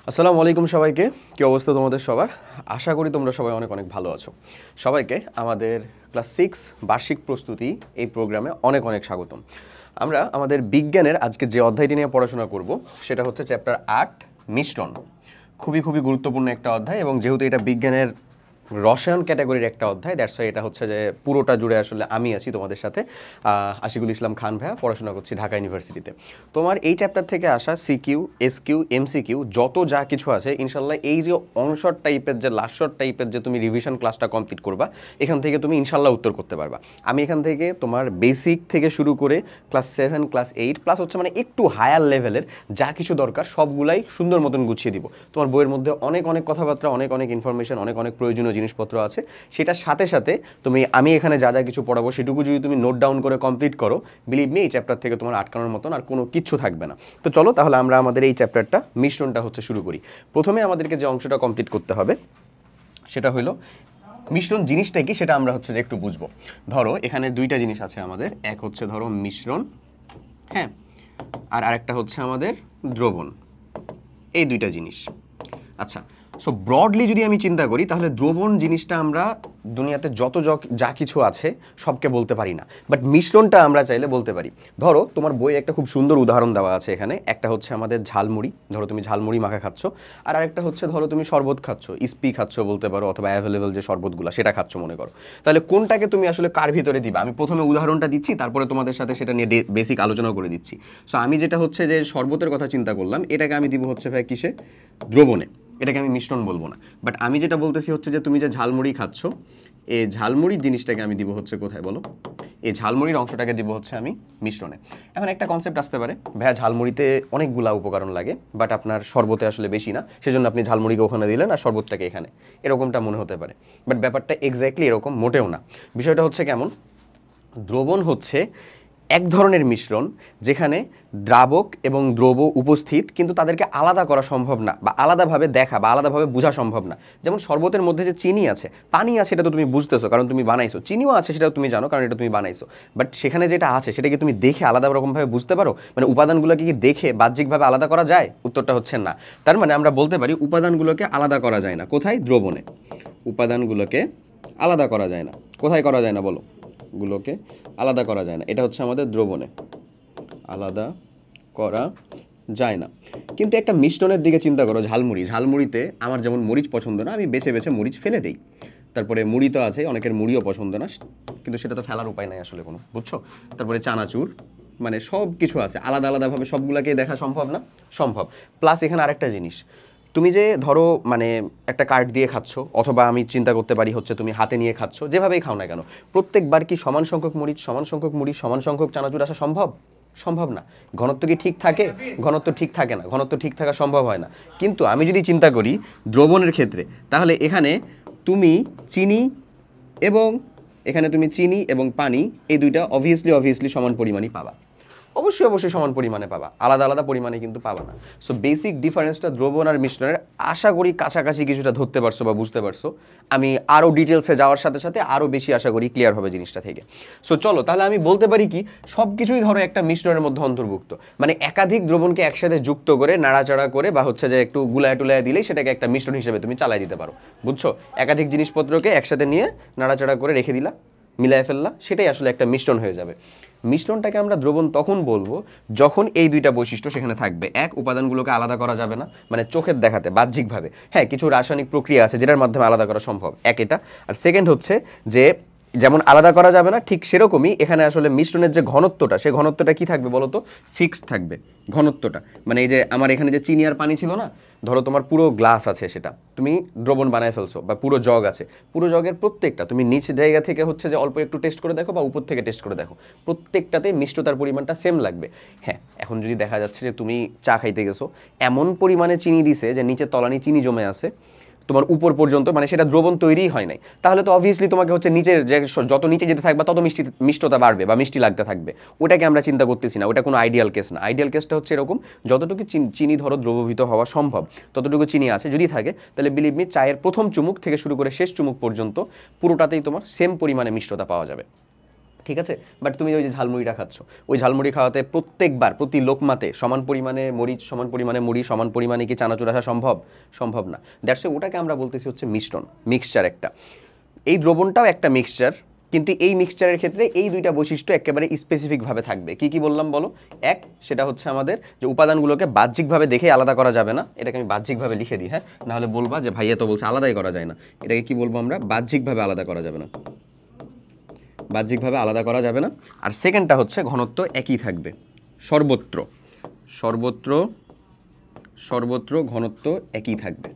আসসালামু আলাইকুম সবাইকে। কি অবস্থা তোমাদের সবার? আশা করি তোমরা সবাই অনেক অনেক ভালো আছো। সবাইকে আমাদের ক্লাস 6 বার্ষিক প্রস্তুতি এই প্রোগ্রামে অনেক অনেক স্বাগতম। আমরা আমাদের বিজ্ঞানের আজকে যে অধ্যায়টি নিয়ে পড়াশোনা করব সেটা হচ্ছে চ্যাপ্টার 8 মিশ্রণ। খুবই খুবই গুরুত্বপূর্ণ একটা অধ্যায় এবং যেহেতু এটা বিজ্ঞানের রসায়ন ক্যাটাগরির একটা অধ্যায়, দ্যাটস ওয়াই এটা হচ্ছে যে পুরোটা জুড়ে আসলে আমি আছি তোমাদের সাথে। আশিকুল ইসলাম খান ভাইয়া, পড়াশোনা করছি ঢাকা ইউনিভার্সিটিতে। তোমার এই চ্যাপ্টার থেকে আসা সিকিউ, এসকিউ, এমসিকিউ যত যা কিছু আছে ইনশাল্লাহ এই যে অনশট টাইপের যে লাস্টশট টাইপের যে তুমি রিভিশন ক্লাসটা কমপ্লিট করবা, এখান থেকে তুমি ইনশাল্লাহ উত্তর করতে পারবা। আমি এখান থেকে তোমার বেসিক থেকে শুরু করে ক্লাস 7, ক্লাস 8 প্লাস হচ্ছে মানে একটু হায়ার লেভেলের যা কিছু দরকার সবগুলাই সুন্দর মতন গুছিয়ে দিব। তোমার বইয়ের মধ্যে অনেক অনেক কথাবার্তা, অনেক অনেক ইনফরমেশন, অনেক অনেক প্রয়োজনীয় জিনিসপত্র আছে। সেটার সাথে সাথে আমি এখানে যা যা কিছু পড়াবো সেটুকু যদি তুমি নোট ডাউন করে কমপ্লিট করো, বিলিভ মি এই চ্যাপ্টার থেকে তোমার আটকানোর মতন আর কোনো কিচ্ছু থাকবে না। তো চলো তাহলে আমরা আমাদের এই চ্যাপ্টারটা মিশ্রণটা হচ্ছে শুরু করি। প্রথমে আমাদেরকে যে অংশটা কমপ্লিট করতে হবে সেটা হলো মিশ্রণ জিনিসটা কি সেটা আমরা হচ্ছে যে একটু বুঝবো। ধরো এখানে দুইটা জিনিস আছে আমাদের, এক হচ্ছে ধরো মিশ্রণ, হ্যাঁ, আর আরেকটা হচ্ছে আমাদের দ্রবণ। এই দুইটা জিনিস। আচ্ছা, সো ব্রডলি যদি আমি চিন্তা করি তাহলে দ্রবণ জিনিসটা আমরা দুনিয়াতে যত যা কিছু আছে সবকে বলতে পারি না, বাট মিশ্রণটা আমরা চাইলে বলতে পারি। ধরো তোমার বইয়ে একটা খুব সুন্দর উদাহরণ দেওয়া আছে এখানে। একটা হচ্ছে আমাদের ঝালমুড়ি, ধরো তুমি ঝালমুড়ি মাখা খাচ্ছ, আর আরেকটা হচ্ছে ধরো তুমি শরবত খাচ্ছ, ইস্পি খাচ্ছ বলতে পারো, অথবা অ্যাভেলেবল যে শরবতগুলো সেটা খাচ্ছ মনে করো। তাহলে কোনটাকে তুমি আসলে কার ভিতরে দিবা? আমি প্রথমে উদাহরণটা দিচ্ছি, তারপরে তোমাদের সাথে সেটা নিয়ে বেসিক আলোচনা করে দিচ্ছি। সো আমি যেটা হচ্ছে যে শরবতের কথা চিন্তা করলাম, এটাকে আমি দিব হচ্ছে ভাই কিসে? দ্রবণে। এটাকে আমি মিশ্রণ বলবো না। বাট আমি যেটা বলতেছি হচ্ছে যে তুমি যে ঝালমুড়ি খাচ্ছ, এই ঝালমুড়ির জিনিসটাকে আমি দিব হচ্ছে কোথায় বলো? এই ঝালমুড়ির অংশটাকে দিব হচ্ছে আমি মিশ্রণে। এখন একটা কনসেপ্ট আসতে পারে, ভাইয়া ঝালমুড়িতে অনেকগুলা উপকরণ লাগে বাট আপনার শরবতে আসলে বেশি না, সেজন্য আপনি ঝালমুড়িকে ওখানে দিলেন আর শরবতটাকে এখানে, এরকমটা মনে হতে পারে। বাট ব্যাপারটা এক্স্যাক্টলি এরকম মোটেও না। বিষয়টা হচ্ছে কেমন, দ্রবণ হচ্ছে এক ধরনের মিশ্রণ যেখানে দ্রাবক এবং দ্রব উপস্থিত, কিন্তু তাদেরকে আলাদা করা সম্ভব না, বা আলাদাভাবে দেখা বা আলাদাভাবে বোঝা সম্ভব না। যেমন শরবতের মধ্যে যে চিনি আছে, পানি আছে, এটা তো তুমি বুঝতেছো কারণ তুমি বানাইছো, চিনিও আছে সেটাও তুমি জানো কারণ এটা তুমি বানাইছো। বাট সেখানে যেটা আছে সেটাকে তুমি দেখে আলাদা রকমভাবে বুঝতে পারো? মানে উপাদানগুলোকে কি দেখে বাহ্যিকভাবে আলাদা করা যায়? উত্তরটা হচ্ছে না। তার মানে আমরা বলতে পারি উপাদানগুলোকে আলাদা করা যায় না। কোথায়? দ্রবণে। উপাদানগুলোকে আলাদা করা যায় না। কোথায় করা যায় না বলো? গুলোকে আলাদা করা যায় না, এটা হচ্ছে আমাদের দ্রবণে আলাদা করা যায় না। কিন্তু একটা মিশ্রণের দিকে চিন্তা করো, ঝালমুড়িতে আমার যেমন মরিচ পছন্দ না, আমি বেছে বেছে মরিচ ফেলে দিই। তারপরে মুড়ি তো আছে, অনেকের মুড়িও পছন্দ না, কিন্তু সেটা তো ফেলার উপায় নাই আসলে কোনো, বুঝছো? তারপরে চানাচুর, মানে সব কিছু আছে, আলাদা আলাদাভাবে সবগুলোকে দেখা সম্ভব না? সম্ভব। প্লাস এখানে আরেকটা জিনিস, তুমি যে ধরো মানে একটা কার্ড দিয়ে খাচ্ছ, অথবা আমি চিন্তা করতে পারি হচ্ছে তুমি হাতে নিয়ে খাচ্ছ, যেভাবেই খাও না কেন, প্রত্যেকবার কি সমান সংখ্যক মরিচ, সমান সংখ্যক মুড়ি, সমান সংখ্যক চানাচুর আসা সম্ভব? সম্ভব না। ঘনত্ব কি ঠিক থাকে? ঘনত্ব ঠিক থাকে না, ঘনত্ব ঠিক থাকা সম্ভব হয় না। কিন্তু আমি যদি চিন্তা করি দ্রবণের ক্ষেত্রে, তাহলে এখানে তুমি চিনি এবং পানি, এই দুইটা অবভিয়াসলি সমান পরিমাণই পাবা। অবশ্যই সমান পরিমাণে পাবা, আলাদা আলাদা পরিমাণে কিন্তু পাবা না। সো বেসিক ডিফারেন্সটা দ্রবণ আর মিশ্রণের আশা করি কাছাকাছি কিছুটা ধরতে পারছো বা বুঝতে পারছো। আমি আরও ডিটেলসে যাওয়ার সাথে সাথে আরও বেশি আশা করি ক্লিয়ার হবে জিনিসটা থেকে। সো চলো তাহলে আমি বলতে পারি কি, সব কিছুই ধরো একটা মিশ্রণের মধ্যে অন্তর্ভুক্ত। মানে একাধিক দ্রবণকে একসাথে যুক্ত করে নাড়াচাড়া করে বা হচ্ছে যে একটু গুলায় টুলায় দিলেই সেটাকে একটা মিশ্রণ হিসেবে তুমি চালাই দিতে পারো, বুঝছো? একাধিক জিনিসপত্রকে একসাথে নিয়ে নাড়াচাড়া করে রেখে দিলা, মিলায় ফেললা, সেটাই আসলে একটা মিশ্রণ হয়ে যাবে। মিশ্রণটাকে আমরা দ্রবণ তখন বলবো যখন এই দুইটা বৈশিষ্ট্য সেখানে থাকবে। এক, উপাদানগুলোকে আলাদা করা যাবে না, মানে চোখের দেখাতে বাহ্যিকভাবে, হ্যাঁ কিছু রাসায়নিক প্রক্রিয়া আছে যেটার মাধ্যমে আলাদা করা সম্ভব, এক এটা। আর সেকেন্ড হচ্ছে যে যেমন আলাদা করা যাবে না, ঠিক সেরকমই এখানে আসলে মিশ্রণের যে ঘনত্বটা, সেই ঘনত্বটা কি থাকবে বলো তো? ফিক্সড থাকবে ঘনত্বটা। মানে এই যে আমার এখানে যে চিনি আর পানি ছিল না, ধরো তোমার পুরো গ্লাস আছে, সেটা তুমি দ্রবণ বানায় ফেলছো, বা পুরো জগ আছে, পুরো জগের প্রত্যেকটা তুমি নিচ জায়গা থেকে হচ্ছে যে অল্প একটু টেস্ট করে দেখো বা উপর থেকে টেস্ট করে দেখো, প্রত্যেকটাতে মিষ্টতার পরিমাণটা সেম লাগবে। হ্যাঁ, এখন যদি দেখা যাচ্ছে যে তুমি চা খাইতে গেছো, এমন পরিমাণে চিনি দিছে যে নিচে তলানি চিনি জমে আছে তোমার উপর পর্যন্ত, মানে সেটা দ্রবণ তৈরিই হয় নাই, তাহলে তো অবভিয়াসলি তোমাকে হচ্ছে নিচের যে যত নিচে যেতে থাকবে তত মিষ্টতা বাড়বে বা মিষ্টি লাগতে থাকবে। ওটাকে আমরা চিন্তা করতেছি না, ওটা কোনো আইডিয়াল কেস না। আইডিয়াল কেসটা হচ্ছে এরকম, যতটুকু চিনি ধরো দ্রবীভূত হওয়া সম্ভব ততটুকু চিনি আছে যদি থাকে, তাহলে বিলিভ মি চায়ের প্রথম চুমুক থেকে শুরু করে শেষ চুমুক পর্যন্ত পুরোটাতেই তোমার সেম পরিমাণে মিষ্টতা পাওয়া যাবে। ঠিক আছে, বাট তুমি ওই যে ঝালমুড়িটা খাচ্ছ, ওই ঝালমুড়ি খাওয়াতে প্রত্যেকবার প্রতি লোকমাতে সমান পরিমাণে মরিচ, সমান পরিমাণে মুড়ি, সমান পরিমাণে কি চানাচুর আসা সম্ভব? সম্ভব না। দ্যাটস ওটাকে আমরা বলতেছি হচ্ছে মিশ্রণ, মিক্সচার একটা। এই দ্রবণটাও একটা মিক্সচার, কিন্তু এই মিক্সচারের ক্ষেত্রে এই দুইটা বৈশিষ্ট্য একেবারে স্পেসিফিকভাবে থাকবে। কি কি বললাম বলো? এক, সেটা হচ্ছে আমাদের যে উপাদানগুলোকে বাহ্যিকভাবে দেখে আলাদা করা যাবে না, এটাকে আমি বাহ্যিকভাবে লিখে দিই, হ্যাঁ, নাহলে বলবা যে ভাইয়া তো বলছে আলাদাই করা যায় না। এটাকে কি বলবো আমরা? বাহ্যিকভাবে আলাদা করা যাবে না, বাহ্যিকভাবে আলাদা করা যাবে না। আর সেকেন্ডটা হচ্ছে ঘনত্ব একই থাকবে সর্বত্র, সর্বত্র সর্বত্র ঘনত্ব একই থাকবে।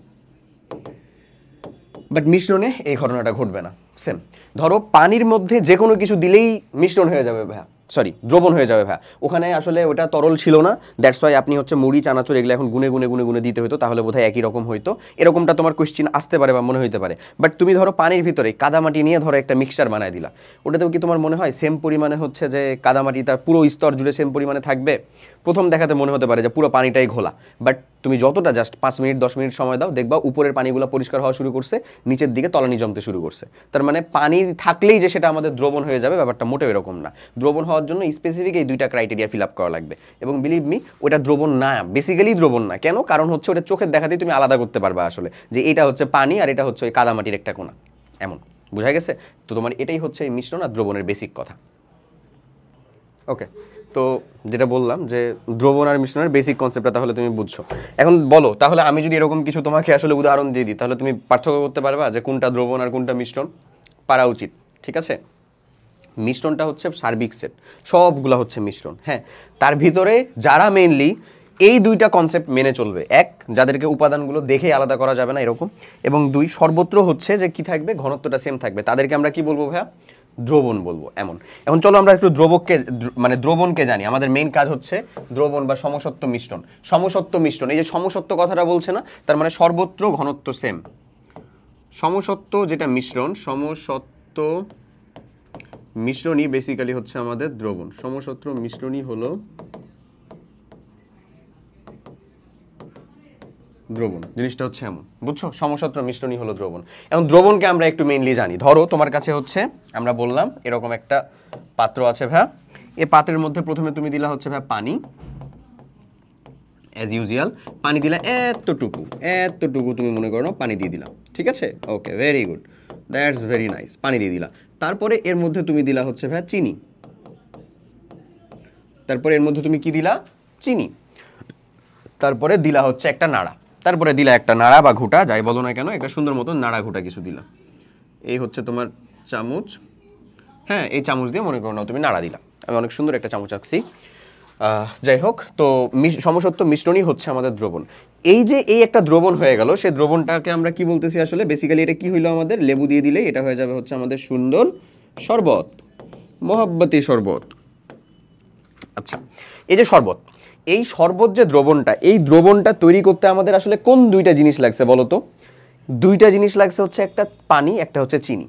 বাট মিশ্রণে এই ঘটনাটা ঘটবে না। সেম ধরো পানির মধ্যে যে কোনো কিছু দিলেই মিশ্রণ হয়ে যাবে ভাইয়া, সরি দ্রবণ হয়ে যাবে ভাইয়া, ওখানে আসলে ওটা তরল ছিল না, দ্যাটস ওয়াই আপনি হচ্ছে মুড়ি চানাচুর এগুলো এখন গুনে গুনে গুনে গুনে দিতে হতো, তাহলে বোধহয় একই রকম হইতো। এরকমটা তোমার কোয়েশ্চেন আসতে পারে বা মনে হইতে পারে। বাট তুমি ধরো পানির ভিতরে কাদামাটি নিয়ে ধরো একটা মিক্সচার বানায় দিলা, ওটাতেও কি তোমার মনে হয় সেম পরিমাণে হচ্ছে যে কাদামাটি তার পুরো স্তর জুড়ে সেম পরিমাণে থাকবে? প্রথম দেখাতে মনে হতে পারে যে পুরো পানিটাই ঘোলা, বাট তুমি যতটা জাস্ট 5 মিনিট 10 মিনিট সময় দাও, দেখবা উপরের পানিগুলো পরিষ্কার হওয়া শুরু করছে, নিচের দিকে তলানি জমতে শুরু করছে। তার মানে পানি থাকলেই যে সেটা আমাদের দ্রবণ হয়ে যাবে, ব্যাপারটা মোটেও এরকম না। দ্রবণ হওয়ার জন্য স্পেসিফিক এই দুইটা ক্রাইটেরিয়া ফিল আপ করা লাগবে। এবং বিলিভ মি, ওটা দ্রবণ না, বেসিক্যালি দ্রবণ না। কেন? কারণ হচ্ছে ওটা চোখের দেখাতেই তুমি আলাদা করতে পারবে আসলে যে এটা হচ্ছে পানি আর এটা হচ্ছে ওই কাদামাটির একটা কোণা, এমন বোঝা গেছে? তো তোমার এটাই হচ্ছে এই মিশ্রণ আর দ্রবণের বেসিক কথা। ওকে, তো যেটা বললাম যে দ্রবণ আর মিশ্রণের বেসিক কনসেপ্টটা তাহলে তুমি বুঝছো। এখন বলো তাহলে আমি যদি এরকম কিছু তোমাকে আসলে উদাহরণ দিয়ে দিই, তাহলে তুমি পার্থক্য করতে পারবা যে কোনটা দ্রবণ আর কোনটা মিশ্রণ? পারা উচিত, ঠিক আছে? মিশ্রণটা হচ্ছে সার্বিক সেট, সবগুলো হচ্ছে মিশ্রণ, হ্যাঁ। তার ভিতরে যারা মেইনলি এই দুইটা কনসেপ্ট মেনে চলবে, এক, যাদেরকে উপাদানগুলো দেখে আলাদা করা যাবে না এরকম, এবং দুই, সর্বত্র হচ্ছে যে কি থাকবে, ঘনত্বটা সেম থাকবে, তাদেরকে আমরা কি বলবো ভাইয়া? দ্রবণ বলবো। এমন এখন চলো আমরা একটু দ্রবণকে জানি। আমাদের মেইন কাজ হচ্ছে দ্রবণ বা সমসত্ব মিশ্রণ। সমসত্ব মিশ্রণ, এই যে সমসত্ব কথাটা বলছে না, তার মানে সর্বত্র ঘনত্ব সেম। সমসত্ব যেটা মিশ্রণ, সমসত্ব মিশ্রণই বেসিক্যালি হচ্ছে আমাদের দ্রবণ। সমসত্ব মিশ্রণই হলো দ্রবণ, জিনিসটা হচ্ছে এমন, বুঝছো? সমসত্ব মিশ্রণই হলো দ্রবণ। এখন দ্রবণকে আমরা একটু মেইনলি জানি। ধরো তোমার কাছে হচ্ছে, আমরা বললাম এরকম একটা পাত্র আছে ভাইয়া, এই পাত্রের মধ্যে প্রথমে তুমি দিলা হচ্ছে ভাইয়া পানি, অ্যাজ ইউজুয়াল পানি দিলা এতটুকু, এতটুকু তুমি মনে করো পানি দিয়ে দিলা, ঠিক আছে? Okay, very good, that's very nice, পানি দিয়ে দিলা। তারপরে এর মধ্যে তুমি দিলা হচ্ছে ভাইয়া চিনি, তারপরে এর মধ্যে তুমি কি দিলা? চিনি। তারপরে দিলা হচ্ছে একটা নাড়া, তারপরে দিলা একটা নাড়া বা ঘুটা, যাই বলো না কেন, একটা সুন্দর মতো নাড়া ঘুটা কিছু দিলা। এই হচ্ছে তোমার চামচ, হ্যাঁ, এই চামচ দিয়ে মনে করো না তুমি নাড়া দিলা। আমি অনেক সুন্দর একটা চামচ আঁকছি। যাই হোক, তো সমসত্ব মিশ্রণই হচ্ছে আমাদের দ্রবণ। এই যে এই একটা দ্রবণ হয়ে গেল, সেই দ্রবণটাকে আমরা কি বলতেছি আসলে? বেসিক্যালি এটা কি হইলো আমাদের? লেবু দিয়ে দিলে এটা হয়ে যাবে হচ্ছে আমাদের সুন্দর শরবত, মোহাব্বতী শরবত। আচ্ছা, এই যে শরবত, এই শরবত যে দ্রবণটা, এই দ্রবণটা তৈরি করতে আমাদের আসলে কোন দুইটা জিনিস লাগছে বলো তো? দুইটা জিনিস লাগছে, হচ্ছে একটা পানি, একটা হচ্ছে চিনি।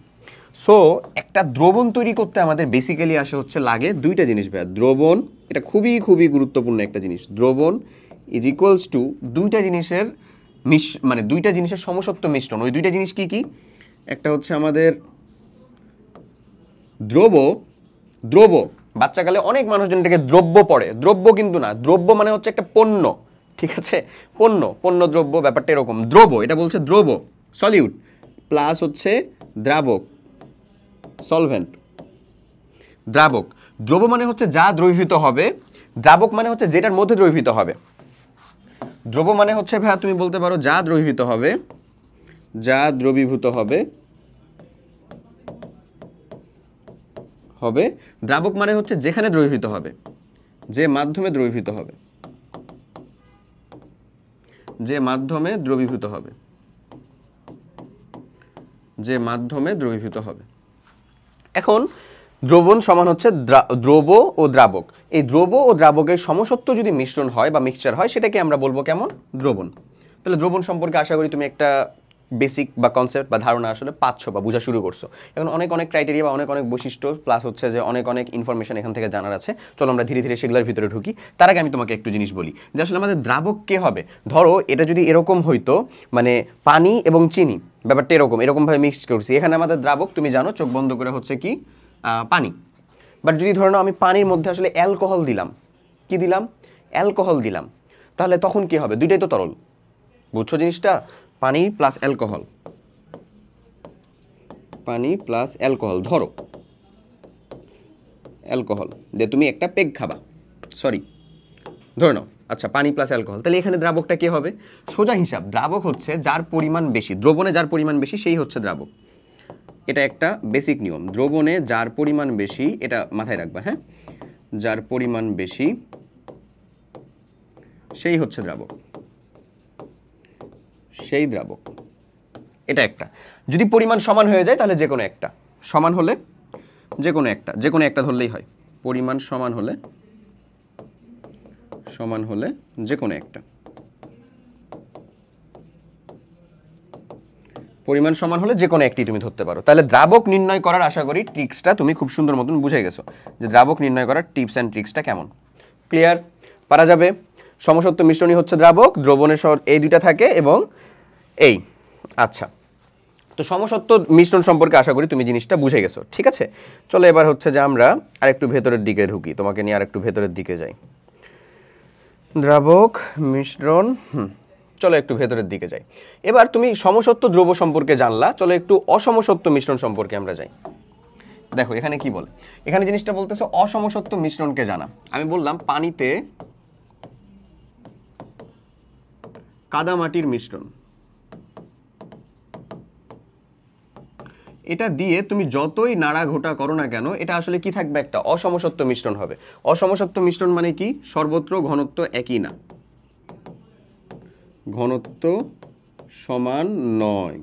সো একটা দ্রবণ তৈরি করতে আমাদের বেসিক্যালি আসে হচ্ছে লাগে দুইটা জিনিস ভাইয়া। দ্রবণ, এটা খুবই খুবই গুরুত্বপূর্ণ একটা জিনিস। দ্রবণ ইজ ইকুয়ালস টু দুইটা জিনিসের মানে দুইটা জিনিসের সমসত্ব মিশ্রণ। ওই দুইটা জিনিস কি কি? একটা হচ্ছে আমাদের দ্রব্য, বাচ্চাকালে অনেক মানুষজন এটাকে দ্রব্য পড়ে, দ্রব্য কিন্তু না, দ্রব্য মানে হচ্ছে একটা পণ্য, ঠিক আছে? পণ্য দ্রব্য, ব্যাপারটা এরকম। দ্রব্য, এটা বলছে দ্রব্য, সলিউট, প্লাস হচ্ছে দ্রাবক, সলভেন্ট। দ্রাবক, দ্রব্য মানে হচ্ছে যা দ্রবীভূত হবে, দ্রাবক মানে হচ্ছে যেটার মধ্যে দ্রবীভূত হবে। দ্রব্য মানে হচ্ছে ভাইয়া তুমি বলতে পারো যা দ্রবীভূত হবে, যা দ্রবীভূত হবে। দ্রাবক মানে হচ্ছে যেখানে দ্রবীভূত হবে, যে মাধ্যমে দ্রবীভূত হবে, যে মাধ্যমে দ্রবীভূত হবে, যে মাধ্যমে দ্রবীভূত হবে। এখন দ্রবণ সমান হচ্ছে দ্রব্য ও দ্রাবক। এই দ্রব্য ও দ্রাবকের সমসত্ব যদি মিশ্রণ হয় বা মিক্সচার হয়, সেটাকে আমরা বলবো কেমন? দ্রবণ। তাহলে দ্রবণ সম্পর্কে আশা করি তুমি একটা বেসিক বা কনসেপ্ট বা ধারণা আসলে পাচ্ছ বা বোঝা শুরু করছো। এখন অনেক ক্রাইটেরিয়া বা অনেক বৈশিষ্ট্য প্লাস হচ্ছে যে অনেক ইনফরমেশন এখান থেকে জানার আছে। চলো আমরা ধীরে ধীরে সেগুলোর ভিতরে ঢুকি। তার আগে আমি তোমাকে একটু জিনিস বলি যে আসলে আমাদের দ্রাবক কে হবে। ধরো এটা যদি এরকম হইতো, মানে পানি এবং চিনি, ব্যাপারটা এরকমভাবে মিক্সড করছি, এখানে আমাদের দ্রাবক তুমি জানো চোখ বন্ধ করে হচ্ছে কি পানি। বাট যদি ধরে নাও আমি পানির মধ্যে আসলে অ্যালকোহল দিলাম, কি দিলাম, অ্যালকোহল দিলাম, তাহলে তখন কি হবে, দুইটাই তো তরল, বুঝছো জিনিসটা, পানি প্লাস অ্যালকোহল, পানি প্লাস অ্যালকোহল, ধরো অ্যালকোহল যে তুমি একটা পেগ খাবা, সরি ধরে নাও, আচ্ছা পানি প্লাস অ্যালকোহল, তাহলে এখানে দ্রাবকটা কি হবে, সোজা হিসাব, দ্রাবক হচ্ছে যার পরিমাণ বেশি, দ্রবণে যার পরিমাণ বেশি সেই হচ্ছে দ্রাবক, এটা একটা বেসিক নিয়ম, দ্রবণে যার পরিমাণ বেশি, এটা মাথায় রাখবা, হ্যাঁ, যার পরিমাণ বেশি সেই হচ্ছে দ্রাবক, সেই দ্রাবক, এটা একটা। যদি পরিমাণ সমান হয়ে যায় তাহলে যে কোনো একটা, সমান হলে যে কোনো একটা ধরলেই হয়, পরিমাণ সমান হলে যে কোনো একটা, পরিমাণ সমান হলে যে কোনো একটি তুমি ধরতে পারো। তাহলে দ্রাবক নির্ণয় করার আশা করি ট্রিক্সটা তুমি খুব সুন্দর মতন বুঝে গেছো, যে দ্রাবক নির্ণয় করার টিপস অ্যান্ড ট্রিক্সটা কেমন, ক্লিয়ার, পারা যাবে। সমসত্ব মিশ্রণই হচ্ছে দ্রাবক, দ্রবণের সর এই দুইটা থাকে এবং এই, আচ্ছা, তো সমসত্ব মিশ্রণ সম্পর্কে আশা করি তুমি জিনিসটা বুঝে গেছো, ঠিক আছে। চলো এবার হচ্ছে যে আমরা আরেকটু ভেতরের দিকে ঢুকি, তোমাকে নিয়ে আরেকটু ভেতরের দিকে যাই, দ্রাবক মিশ্রণ, চলো একটু ভেতরের দিকে যাই। এবার তুমি সমসত্ব দ্রব্য সম্পর্কে জানলা, চলো একটু অসমসত্ব মিশ্রণ সম্পর্কে আমরা যাই। দেখো এখানে কি বলে, এখানে জিনিসটা বলতেছে অসমসত্ব মিশ্রণকে জানা। আমি বললাম পানিতে কাদামাটির মিশ্রণ, এটা দিয়ে তুমি যতই নাড়া ঘোটা করো না কেন এটা আসলে কি থাকবে, একটা অসমসত্ব মিশ্রণ হবে। অসমসত্ব মিশ্রণ মানে কি, সর্বত্র ঘনত্ব একই না, ঘনত্ব সমান নয়,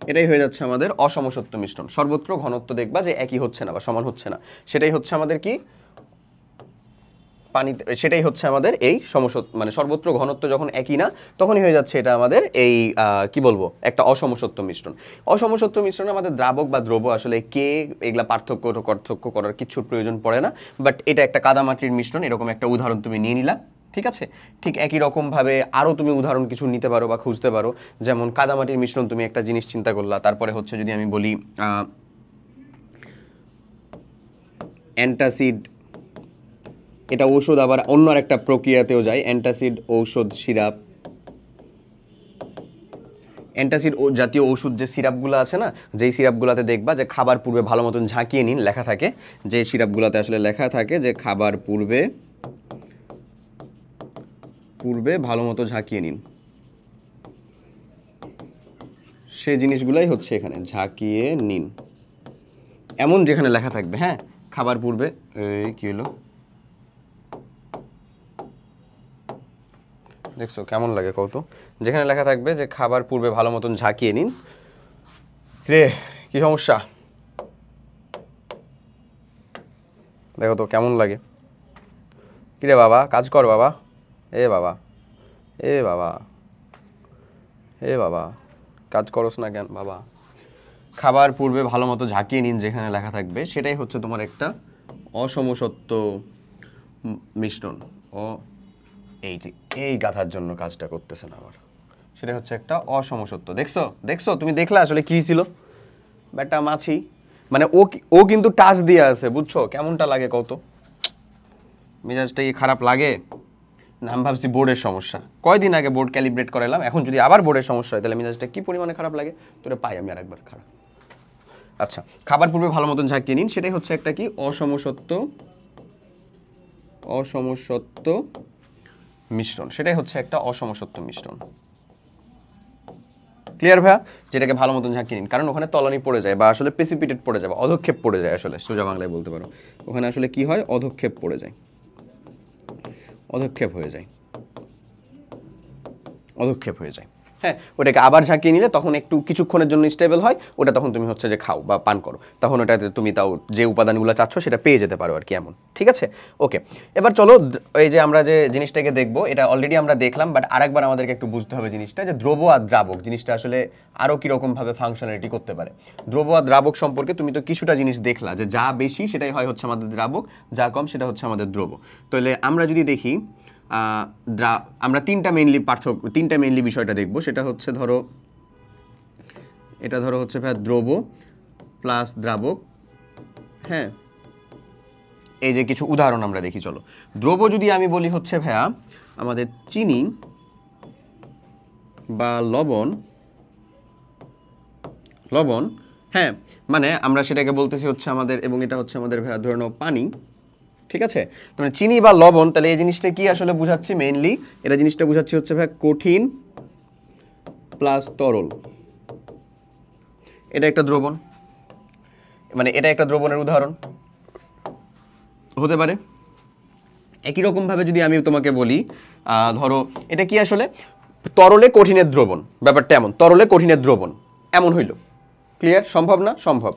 এটাই হয়ে যাচ্ছে আমাদের অসমসত্ব মিশ্রণ। সর্বত্র ঘনত্ব দেখবা যে একই হচ্ছে না বা সমান হচ্ছে না, সেটাই হচ্ছে আমাদের কি, পানিতে, সেটাই হচ্ছে আমাদের এই সমসত্ব, মানে সর্বত্র ঘনত্ব যখন একই না তখনই হয়ে যাচ্ছে এটা আমাদের এই কি বলবো, একটা অসমসত্ব মিশ্রণ। অসমসত্ব মিশ্রণে আমাদের দ্রাবক বা দ্রব্য আসলে কে, এগুলা পার্থক্য করার কিছুর প্রয়োজন পড়ে না, বাট এটা একটা কাদামাটির মিশ্রণ, এরকম একটা উদাহরণ তুমি নিয়ে নিলা, ঠিক আছে। ঠিক একই রকমভাবে আরও তুমি উদাহরণ কিছু নিতে পারো বা খুঁজতে পারো, যেমন কাদামাটির মিশ্রণ তুমি একটা জিনিস চিন্তা করলা, তারপরে হচ্ছে যদি আমি বলি অ্যান্টাসিড, এটা ঔষধ, আবার অন্য একটা প্রক্রিয়াতেও যায়, অ্যান্টাসিড ঔষধ সিরাপ, অ্যান্টাসিড জাতীয় ওষুধ যে সিরাপগুলো আছে না, যেই সিরাপগুলোতে দেখবা যে খাবার পূর্বে ভালো মতন ঝাঁকিয়ে নিন লেখা থাকে, যে সিরাপগুলোতে আসলে লেখা থাকে যে খাবার পূর্বে ভালো মতো ঝাঁকিয়ে নিন, সেই জিনিসগুলাই হচ্ছে এখানে ঝাঁকিয়ে নিন, এমন যেখানে লেখা থাকবে, হ্যাঁ, খাবার পূর্বে, এই কি হলো দেখছো কেমন লাগে কত, যেখানে লেখা থাকবে যে খাবার পূর্বে ভালো মতন ঝাঁকিয়ে নিন, রে কি সমস্যা, দেখো তো কেমন লাগে, কিরে বাবা কাজ কর বাবা, এ বাবা, এ বাবা, এ বাবা, কাজ করস না কেন বাবা, খাবার পূর্বে ভালো মতো ঝাঁকিয়ে নিন যেখানে লেখা থাকবে, সেটাই হচ্ছে তোমার একটা অসমসত্ব মিশ্রণ। এই যে এই গাথার জন্য কাজটা করতেছে না আবার, সেটা হচ্ছে একটা অসমসত্ব। দেখছো তুমি দেখলা আসলে কি ছিল, ব্যাটা মাছি, মানে ও কিন্তু টাচ দিয়ে আছে, বুঝছো কেমনটা লাগে কত, মেজাজটা কি খারাপ লাগে না, আমি ভাবছি বোর্ডের সমস্যা, কয়দিন আগে বোর্ড ক্যালিব্রেট করালাম, এখন যদি আবার বোর্ডের সমস্যা হয় তাহলে মেজাজটা কি পরিমাণে খারাপ লাগে, তোরে পাই আমি আরেকবার খারাপ। আচ্ছা, খাবার পূর্বে ভালো মতন ঝাঁকিয়ে নিন, সেটাই হচ্ছে একটা কি অসমসত্ব মিশ্রণ, সেটাই হচ্ছে একটা অসমসত্ব মিশ্রণ, ক্লিয়ার ভাইয়া, যেটাকে ভালো মতন ঝাঁকিয়ে নিন, কারণ ওখানে তলানি পড়ে যায় বা আসলে প্রেসিপিটেট পড়ে যায় বা অধক্ষেপ পড়ে যায়, আসলে সোজা বাংলায় বলতে পারো ওখানে আসলে কি হয়, অধক্ষেপ পড়ে যায়, অধক্ষেপ হয়ে যায়, হ্যাঁ, ওটাকে আবার ঝাঁকিয়ে নিলে তখন একটু কিছুক্ষণের জন্য স্টেবল হয়, ওটা তখন তুমি হচ্ছে যে খাও বা পান করো, তখন ওটাতে তুমি তাও যে উপাদানগুলো চাচ্ছ সেটা পেয়ে যেতে পারো আর কি, এমন, ঠিক আছে। ওকে, এবার চলো এই যে আমরা যে জিনিসটাকে দেখবো, এটা অলরেডি আমরা দেখলাম, বাট আরেকবার আমাদেরকে একটু বুঝতে হবে জিনিসটা, যে দ্রব্য আর দ্রাবক জিনিসটা আসলে আরও কীরকমভাবে ফাংশনালিটি করতে পারে। দ্রব্য আর দ্রাবক সম্পর্কে তুমি তো কিছুটা জিনিস দেখলা, যে যা বেশি সেটাই হয় হচ্ছে আমাদের দ্রাবক, যা কম সেটা হচ্ছে আমাদের দ্রব্য। তাহলে আমরা যদি দেখি, আমরা তিনটা মেইনলি বিষয়টা দেখব, সেটা হচ্ছে ধরো, এটা ধরো হচ্ছে ভাই দ্রব্য প্লাস দ্রাবক, হ্যাঁ, এই যে কিছু উদাহরণ আমরা দেখি, চলো। দ্রব যদি আমি বলি হচ্ছে ভাইয়া আমাদের চিনি বা লবণ, হ্যাঁ, মানে আমরা সেটাকে বলতেছি হচ্ছে আমাদের, এবং এটা হচ্ছে আমাদের ভাইয়া ধরে নাও পানি, ঠিক আছে? মানে চিনি বা লবণ, তাহলে এই জিনিসটা কি আসলে বুঝাচ্ছি? মেইনলি এটা জিনিসটা বুঝাচ্ছি হচ্ছে ভাইয়া কঠিন প্লাস তরল। এটা একটা দ্রবণ, মানে এটা একটা দ্রবণের উদাহরণ হতে পারে। একই রকমভাবে যদি আমি তোমাকে বলি, ধরো এটা কি আসলে তরলে কঠিনের দ্রবণ, ব্যাপারটা এমন, তরলে কঠিনের দ্রবণ এমন হইল। ক্লিয়ার? সম্ভব না? সম্ভব।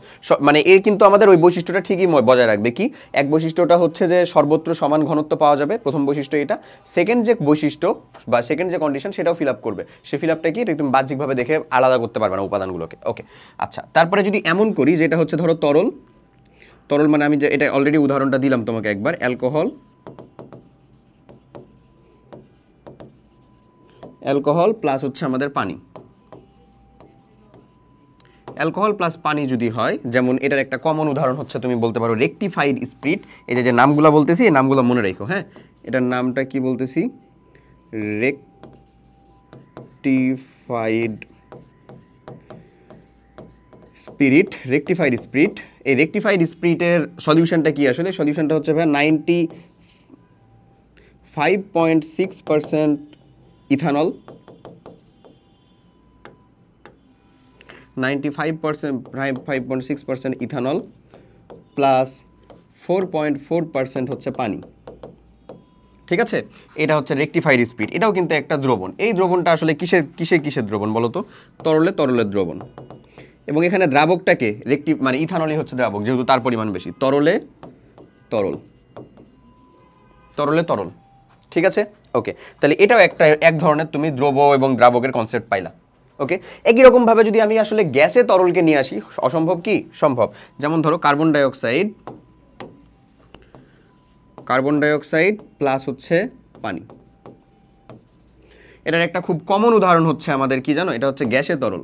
মানে এর কিন্তু আমাদের ওই বৈশিষ্ট্যটা ঠিকই বজায় রাখবে। কি? এক বৈশিষ্ট্যটা হচ্ছে যে সর্বত্র সমান ঘনত্ব পাওয়া যাবে, প্রথম বৈশিষ্ট্য এটা। সেকেন্ড যে বৈশিষ্ট্য বা সেকেন্ড যে কন্ডিশন, সেটাও ফিল আপ করবে। সে ফিল আপটা কি? এটা তুমি বাহ্যিকভাবে দেখে আলাদা করতে পারবে না উপাদানগুলোকে। ওকে, আচ্ছা। তারপরে যদি এমন করি যে এটা হচ্ছে ধরো তরল, তরল মানে আমি যে এটা অলরেডি উদাহরণটা দিলাম তোমাকে একবার, অ্যালকোহল প্লাস হচ্ছে আমাদের পানি। অ্যালকোহল প্লাস পানি যদি হয়, যেমন এটার একটা কমন উদাহরণ হচ্ছে তুমি বলতে পারো রেকটিফাইড স্পিরিট। এই যে নামগুলো বলতেছি, এই নামগুলো মনে রেখো, হ্যাঁ? এটার নামটা কি বলতেছি? Rectified spirit. এই রেকটিফাইড স্পিরিটের সলিউশনটা কি আসলে? সলিউশনটা হচ্ছে ভাই 95.6% ইথানল, 5.6% ইথানল প্লাস 4.4% হচ্ছে পানি, ঠিক আছে? এটা হচ্ছে রেকটিফাইড স্পিরিট। এটাও কিন্তু একটা দ্রবণ। এই দ্রবণটা আসলে কিসের দ্রবণ বলো তো? তরলের দ্রবণ। এবং এখানে দ্রাবকটাকে মানে ইথানলই হচ্ছে দ্রাবক, যেহেতু তার পরিমাণ বেশি। তরলে তরল, ঠিক আছে? ওকে, তাহলে এটাও এক ধরনের তুমি দ্রব এবং দ্রাবকের কনসেপ্ট পাইলা। ওকে, একই রকমভাবে যদি আমি আসলে গ্যাসে তরলকে নিয়ে আসি, অসম্ভব কি? সম্ভব। যেমন ধরো কার্বন ডাইঅক্সাইড প্লাস হচ্ছে পানি। এটার একটা খুব কমন উদাহরণ হচ্ছে আমাদের কি জানো? এটা হচ্ছে গ্যাসে তরল।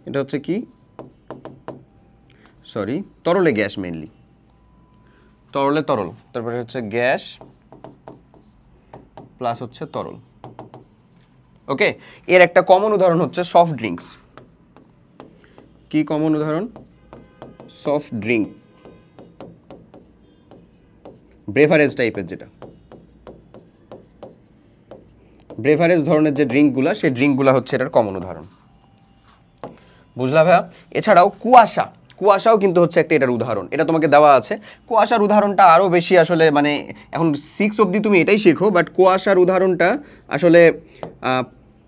এটা হচ্ছে কি? তরলে গ্যাস, মেইনলি তরলে তরল, তারপরে হচ্ছে গ্যাস প্লাস হচ্ছে তরল। ওকে, এর একটা কমন উদাহরণ হচ্ছে সফট ড্রিঙ্কস। কি কমন উদাহরণ? সফট ড্রিঙ্ক, ব্রেভারেজ টাইপের, যেটা ব্রেভারেজ ধরনের যে ড্রিঙ্কগুলো, সেই ড্রিঙ্কগুলো হচ্ছে এটার কমন উদাহরণ। বুঝলা ভাইয়া? এছাড়াও কুয়াশাও কিন্তু হচ্ছে একটা এটার উদাহরণ। এটা তোমাকে দেওয়া আছে। কুয়াশার উদাহরণটা আরও বেশি আসলে, মানে এখন 6 অবধি তুমি এটাই শেখো, বাট কুয়াশার উদাহরণটা আসলে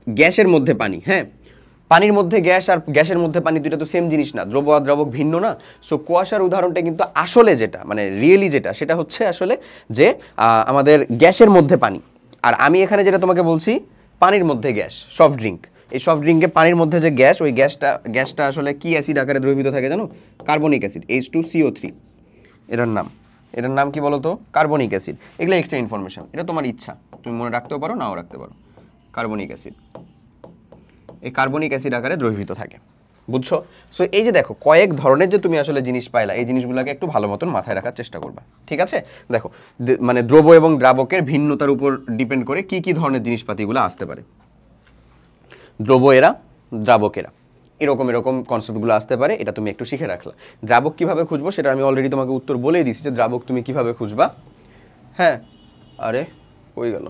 গ্যাসের মধ্যে পানি, হ্যাঁ? পানির মধ্যে গ্যাস আর গ্যাসের মধ্যে পানি, দুটো তো সেম জিনিস না, দ্রব আর দ্রাবক ভিন্ন না। সো কুয়াশার উদাহরণটা কিন্তু আসলে যেটা, মানে রিয়েলি যেটা, সেটা হচ্ছে আসলে যে আমাদের গ্যাসের মধ্যে পানি। আর আমি এখানে যেটা তোমাকে বলছি, পানির মধ্যে গ্যাস, সফট ড্রিঙ্ক। এই সফট ড্রিঙ্কে পানির মধ্যে যে গ্যাস, ওই গ্যাসটা আসলে কি অ্যাসিড আকারে দ্রবীভূত থাকে জানো? কার্বনিক অ্যাসিড, H2CO3 এটার নাম কি বলো তো? Carbonic acid. এগুলো এক্সট্রা ইনফরমেশন, এটা তোমার ইচ্ছা, তুমি মনে রাখতেও পারো, নাও রাখতে পারো। কার্বনিক অ্যাসিড, এই কার্বনিক অ্যাসিড আকারে দ্রবীভূত থাকে। বুঝছো? সো এই যে দেখো, কয়েক ধরনের যে তুমি আসলে জিনিস পাইলা, এই জিনিসগুলোকে একটু ভালো মতন মাথায় রাখার চেষ্টা করবা, ঠিক আছে? দেখো, মানে দ্রব এবং দ্রাবকের ভিন্নতার উপর ডিপেন্ড করে কি কি ধরনের জিনিসপাতিগুলো আসতে পারে। দ্রব এরা, দ্রাবক এরা, এরকম কনসেপ্টগুলো আসতে পারে। এটা তুমি একটু শিখে রাখলা। দ্রাবক কিভাবে খুঁজবো সেটা আমি অলরেডি তোমাকে উত্তর বলেই দিছি, যে দ্রাবক তুমি কিভাবে খুঁজবা। হ্যাঁ, আরে হয়ে গেল।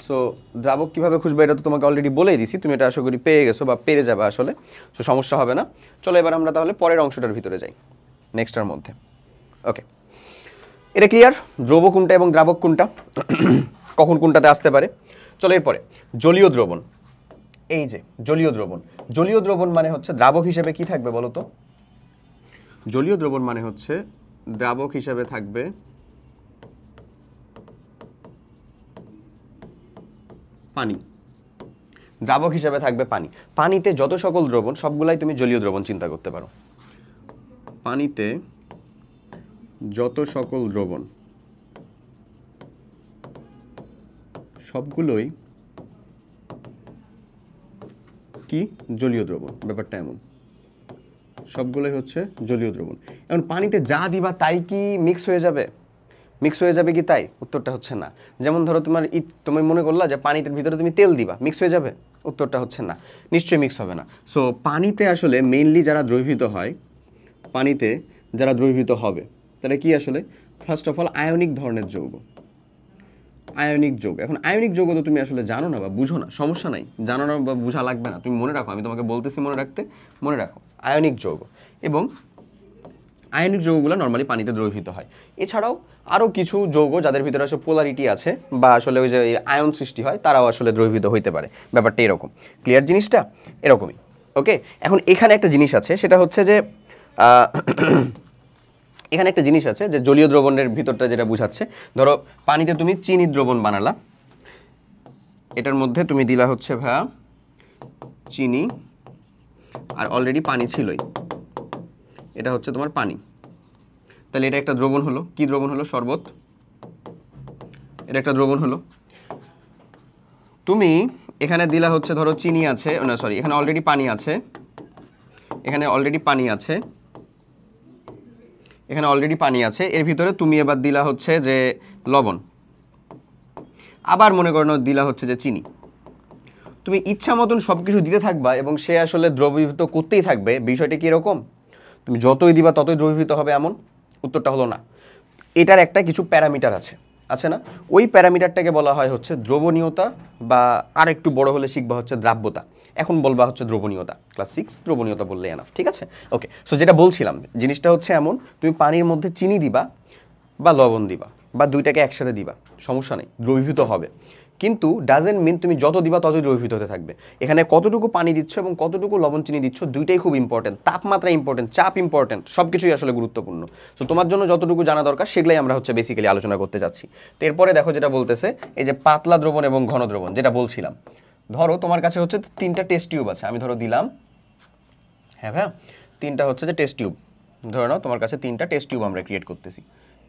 সো দ্রাবক কীভাবে খুঁজবে এটা তো তোমাকে অলরেডি বলেই দিছি, তুমি এটা আশা করি পেয়ে গেছো বা পেরে যাবে আসলে। সো সমস্যা হবে না। চলো এবার আমরা তাহলে পরের অংশটার ভিতরে যাই, নেক্সটটার মধ্যে। ওকে, এটা ক্লিয়ার? দ্রব কোনটা এবং দ্রাবক কোনটা, কখন কোনটাতে আসতে পারে। চলো এরপরে জলীয় দ্রবণ। এই যে জলীয় দ্রবণ মানে হচ্ছে দ্রাবক হিসেবে কি থাকবে বলো তো? জলীয় দ্রবণ মানে হচ্ছে দ্রাবক হিসেবে থাকবে পানি। দ্রাবক হিসেবে থাকবে পানি। পানিতে যত সকল দ্রবণ, সবগুলাই তুমি জলীয় দ্রবণ চিন্তা করতে পারো। পানিতে যত সকল দ্রবণ সবগুলোই কি? জলীয় দ্রবণ। ব্যাপারটা এমন, সবগুলোই হচ্ছে জলীয় দ্রবণ। এখন পানিতে যা দিবা তাই কি মিক্স হয়ে যাবে? মিক্স হয়ে যাবে কি তাই? উত্তরটা হচ্ছে না। যেমন ধরো তুমি মনে করলা যে পানিতে ভিতরে তুমি তেল দিবা, মিক্স হয়ে যাবে? উত্তরটা হচ্ছে না, নিশ্চয়ই মিক্স হবে না। সো পানিতে আসলে মেইনলি যারা দ্রবীভূত হয়, পানিতে যারা দ্রবীভূত হবে তাহলে কি আসলে ফার্স্ট অফ অল আয়নিক ধরনের যৌগ, আয়নিক যৌগ। এখন আয়নিক যৌগ তো তুমি আসলে জানো না বা বুঝো না, সমস্যা নাই, জানো না বা বুঝা লাগবে না, তুমি মনে রাখো, আমি তোমাকে বলতেছি মনে রাখতে, মনে রাখো আয়নিক যৌগ। এবং আয়নিক যৌগগুলো নর্মালি পানিতে দ্রবীভূত হয়। এছাড়াও আরও কিছু যৌগ যাদের ভিতরে আসলে পোলারিটি আছে বা আসলে ওই যে আয়ন সৃষ্টি হয়, তারাও আসলে দ্রবীভূত হইতে পারে। ব্যাপারটা এরকম, ক্লিয়ার জিনিসটা এরকমই। ওকে, এখন এখানে একটা জিনিস আছে, সেটা হচ্ছে যে এখানে একটা জিনিস আছে যে জলীয় দ্রবণের ভিতরটা যেটা বুঝাচ্ছে, ধরো পানিতে তুমি চিনি দ্রবণ বানালা, এটার মধ্যে তুমি দিলা হচ্ছে ভাইয়া চিনি, আর অলরেডি পানি ছিলই, এটা হচ্ছে তোমার পানি, তাহলে এটা একটা দ্রবণ হলো। কি দ্রবণ হলো? শরবত। এটা একটা দ্রবণ হলো। তুমি এখানে দিলা হচ্ছে ধরো চিনি আছে, না সরি, এখানে অলরেডি পানি আছে, এখানে অলরেডি পানি আছে, এখানে অলরেডি পানি আছে, এর ভিতরে তুমি এবার দিলা হচ্ছে যে লবণ, আবার মনে করো দিলা হচ্ছে যে চিনি। তুমি ইচ্ছা মতন সব কিছু দিতে থাকবা এবং সে আসলে দ্রবীভূত করতেই থাকবে। বিষয়টা কি এরকম? তুমি যতই দিবা ততই দ্রবীভূত হবে এমন? উত্তরটা হলো না। এটার একটা কিছু প্যারামিটার আছে না? ওই প্যারামিটারটাকে বলা হয় হচ্ছে দ্রবণীয়তা, বা আর একটু বড় হলে শিখবা হচ্ছে দ্রাব্যতা। এখন বলবা হচ্ছে দ্রবণীয়তা, ক্লাস 6 দ্রবণীয়তা বললে এনাফ, ঠিক আছে? ওকে, সো যেটা বলছিলাম, জিনিসটা হচ্ছে এমন, তুমি পানির মধ্যে চিনি দিবা বা লবণ দিবা বা দুইটাকে একসাথে দিবা, সমস্যা নেই, দ্রবীভূত হবে। কিন্তু ডাজেন্ট মিন তুমি যত দিবা ততই দ্রবীভূত হতে থাকবে। এখানে কতটুকু পানি দিচ্ছ এবং কতটুকু লবণ চিনি দিচ্ছ, দুইটাই খুব ইম্পর্টেন্ট। তাপমাত্রা ইম্পর্টেন্ট, চাপ ইম্পর্টেন্ট, সব কিছুই আসলে গুরুত্বপূর্ণ। তো তোমার জন্য যতটুকু জানা দরকার সেগুলাই আমরা হচ্ছে বেসিক্যালি আলোচনা করতে যাচ্ছি। তো এরপরে দেখো যেটা বলতেছে, এই যে পাতলা দ্রবণ এবং ঘন দ্রবণ যেটা বলছিলাম, ধরো তোমার কাছে হচ্ছে 3টা টেস্ট টিউব আছে, আমি ধরো দিলাম, হ্যাঁ ভাইয়া 3টা হচ্ছে যে টেস্ট টিউব, ধরে নাও তোমার কাছে 3টা টেস্ট টিউব আমরা ক্রিয়েট করতেছি,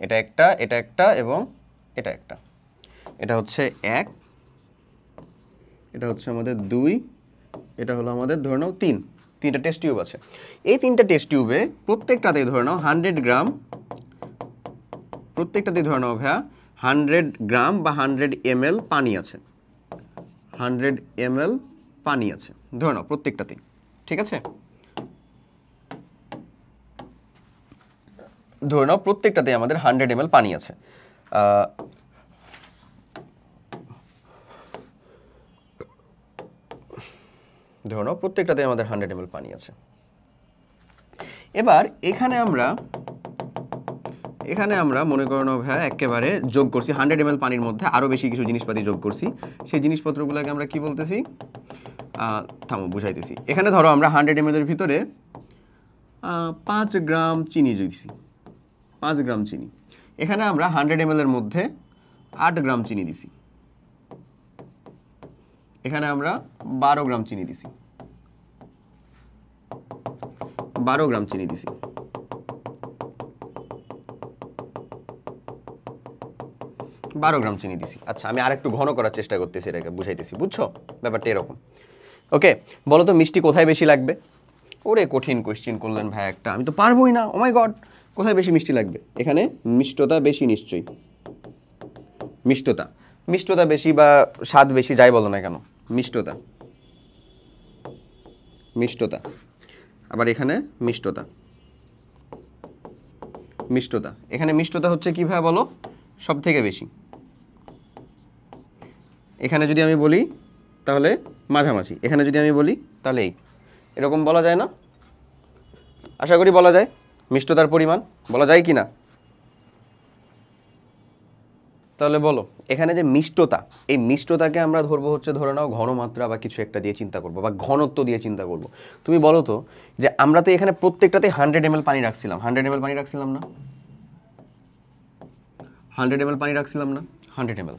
এটা একটা, এটা একটা এবং এটা একটা। এটা হচ্ছে 1, এটা হচ্ছে আমাদের 2, এটা হলো আমাদের ধরে নাও 3। 3টা টেস্ট টিউব আছে। এই 3টা টেস্ট টিউবে প্রত্যেকটাতেই ধরে নাও 100 গ্রাম, প্রত্যেকটাতেই ধরে নাও ভাইয়া 100 গ্রাম বা 100 ml পানি আছে, 100 ml পানি আছে ধরে নাও প্রত্যেকটাতেই, ঠিক আছে? ধরে নাও প্রত্যেকটাতেই আমাদের 100 ml পানি আছে। ধরে নাও প্রত্যেকটাতে আমাদের 100 ml পানি আছে। এবার এখানে আমরা মনে করো না ভাইয়া একেবারে যোগ করছি 100 ml পানির মধ্যে আরও বেশি কিছু জিনিসপাতি যোগ করছি। সেই জিনিসপত্রগুলোকে আমরা কি বলতেছি? থামো বুঝাইতেছি। এখানে ধরো আমরা 100 ml এর ভিতরে 5 গ্রাম চিনি দিয়েছি, 5 গ্রাম চিনি। এখানে আমরা 100 ml এর মধ্যে 8 গ্রাম চিনি দিছি, এখানে আমরা 12 গ্রাম চিনি দিছি, 12 গ্রাম চিনি দিছি। আচ্ছা, আমি আরেকটু ঘন করার চেষ্টা করতেছি, এটাকে বুঝাইতেছি, বুঝছো ব্যাপারটা এরকম। ওকে, বলো তো মিষ্টি কোথায় বেশি লাগবে? ওরে কঠিন কোয়েশ্চেন করলেন ভাই একটা, আমি তো পারবোই না, ও মাই গড। কোথায় বেশি মিষ্টি লাগবে? এখানে মিষ্টতা বেশি, নিশ্চয়ই মিষ্টতা বেশি বা স্বাদ বেশি, যাই বলো না কেন, মিষ্টতা। আবার এখানে মিষ্টতা, এখানে মিষ্টতা হচ্ছে কি ভাই বলো? সব থেকে বেশি। এখানে যদি আমি বলি তাহলে মাঝামাঝি, এখানে যদি আমি বলি তাহলে এই, এরকম বলা যায় না? আশা করি বলা যায়। মিষ্টতার পরিমাণ বলা যায় কি না? তাহলে বলো, এখানে যে মিষ্টতা, এই মিষ্টতাকে আমরা ধরবো হচ্ছে ধরে নাও ঘনমাত্রা বা কিছু একটা দিয়ে চিন্তা করবো বা ঘনত্ব দিয়ে চিন্তা করবো। তুমি বলো তো যে আমরা তো এখানে প্রত্যেকটাতে 100 ml পানি রাখছিলাম, 100 ml পানি রাখছিলাম না? 100 ml পানি রাখছিলাম না? 100 ml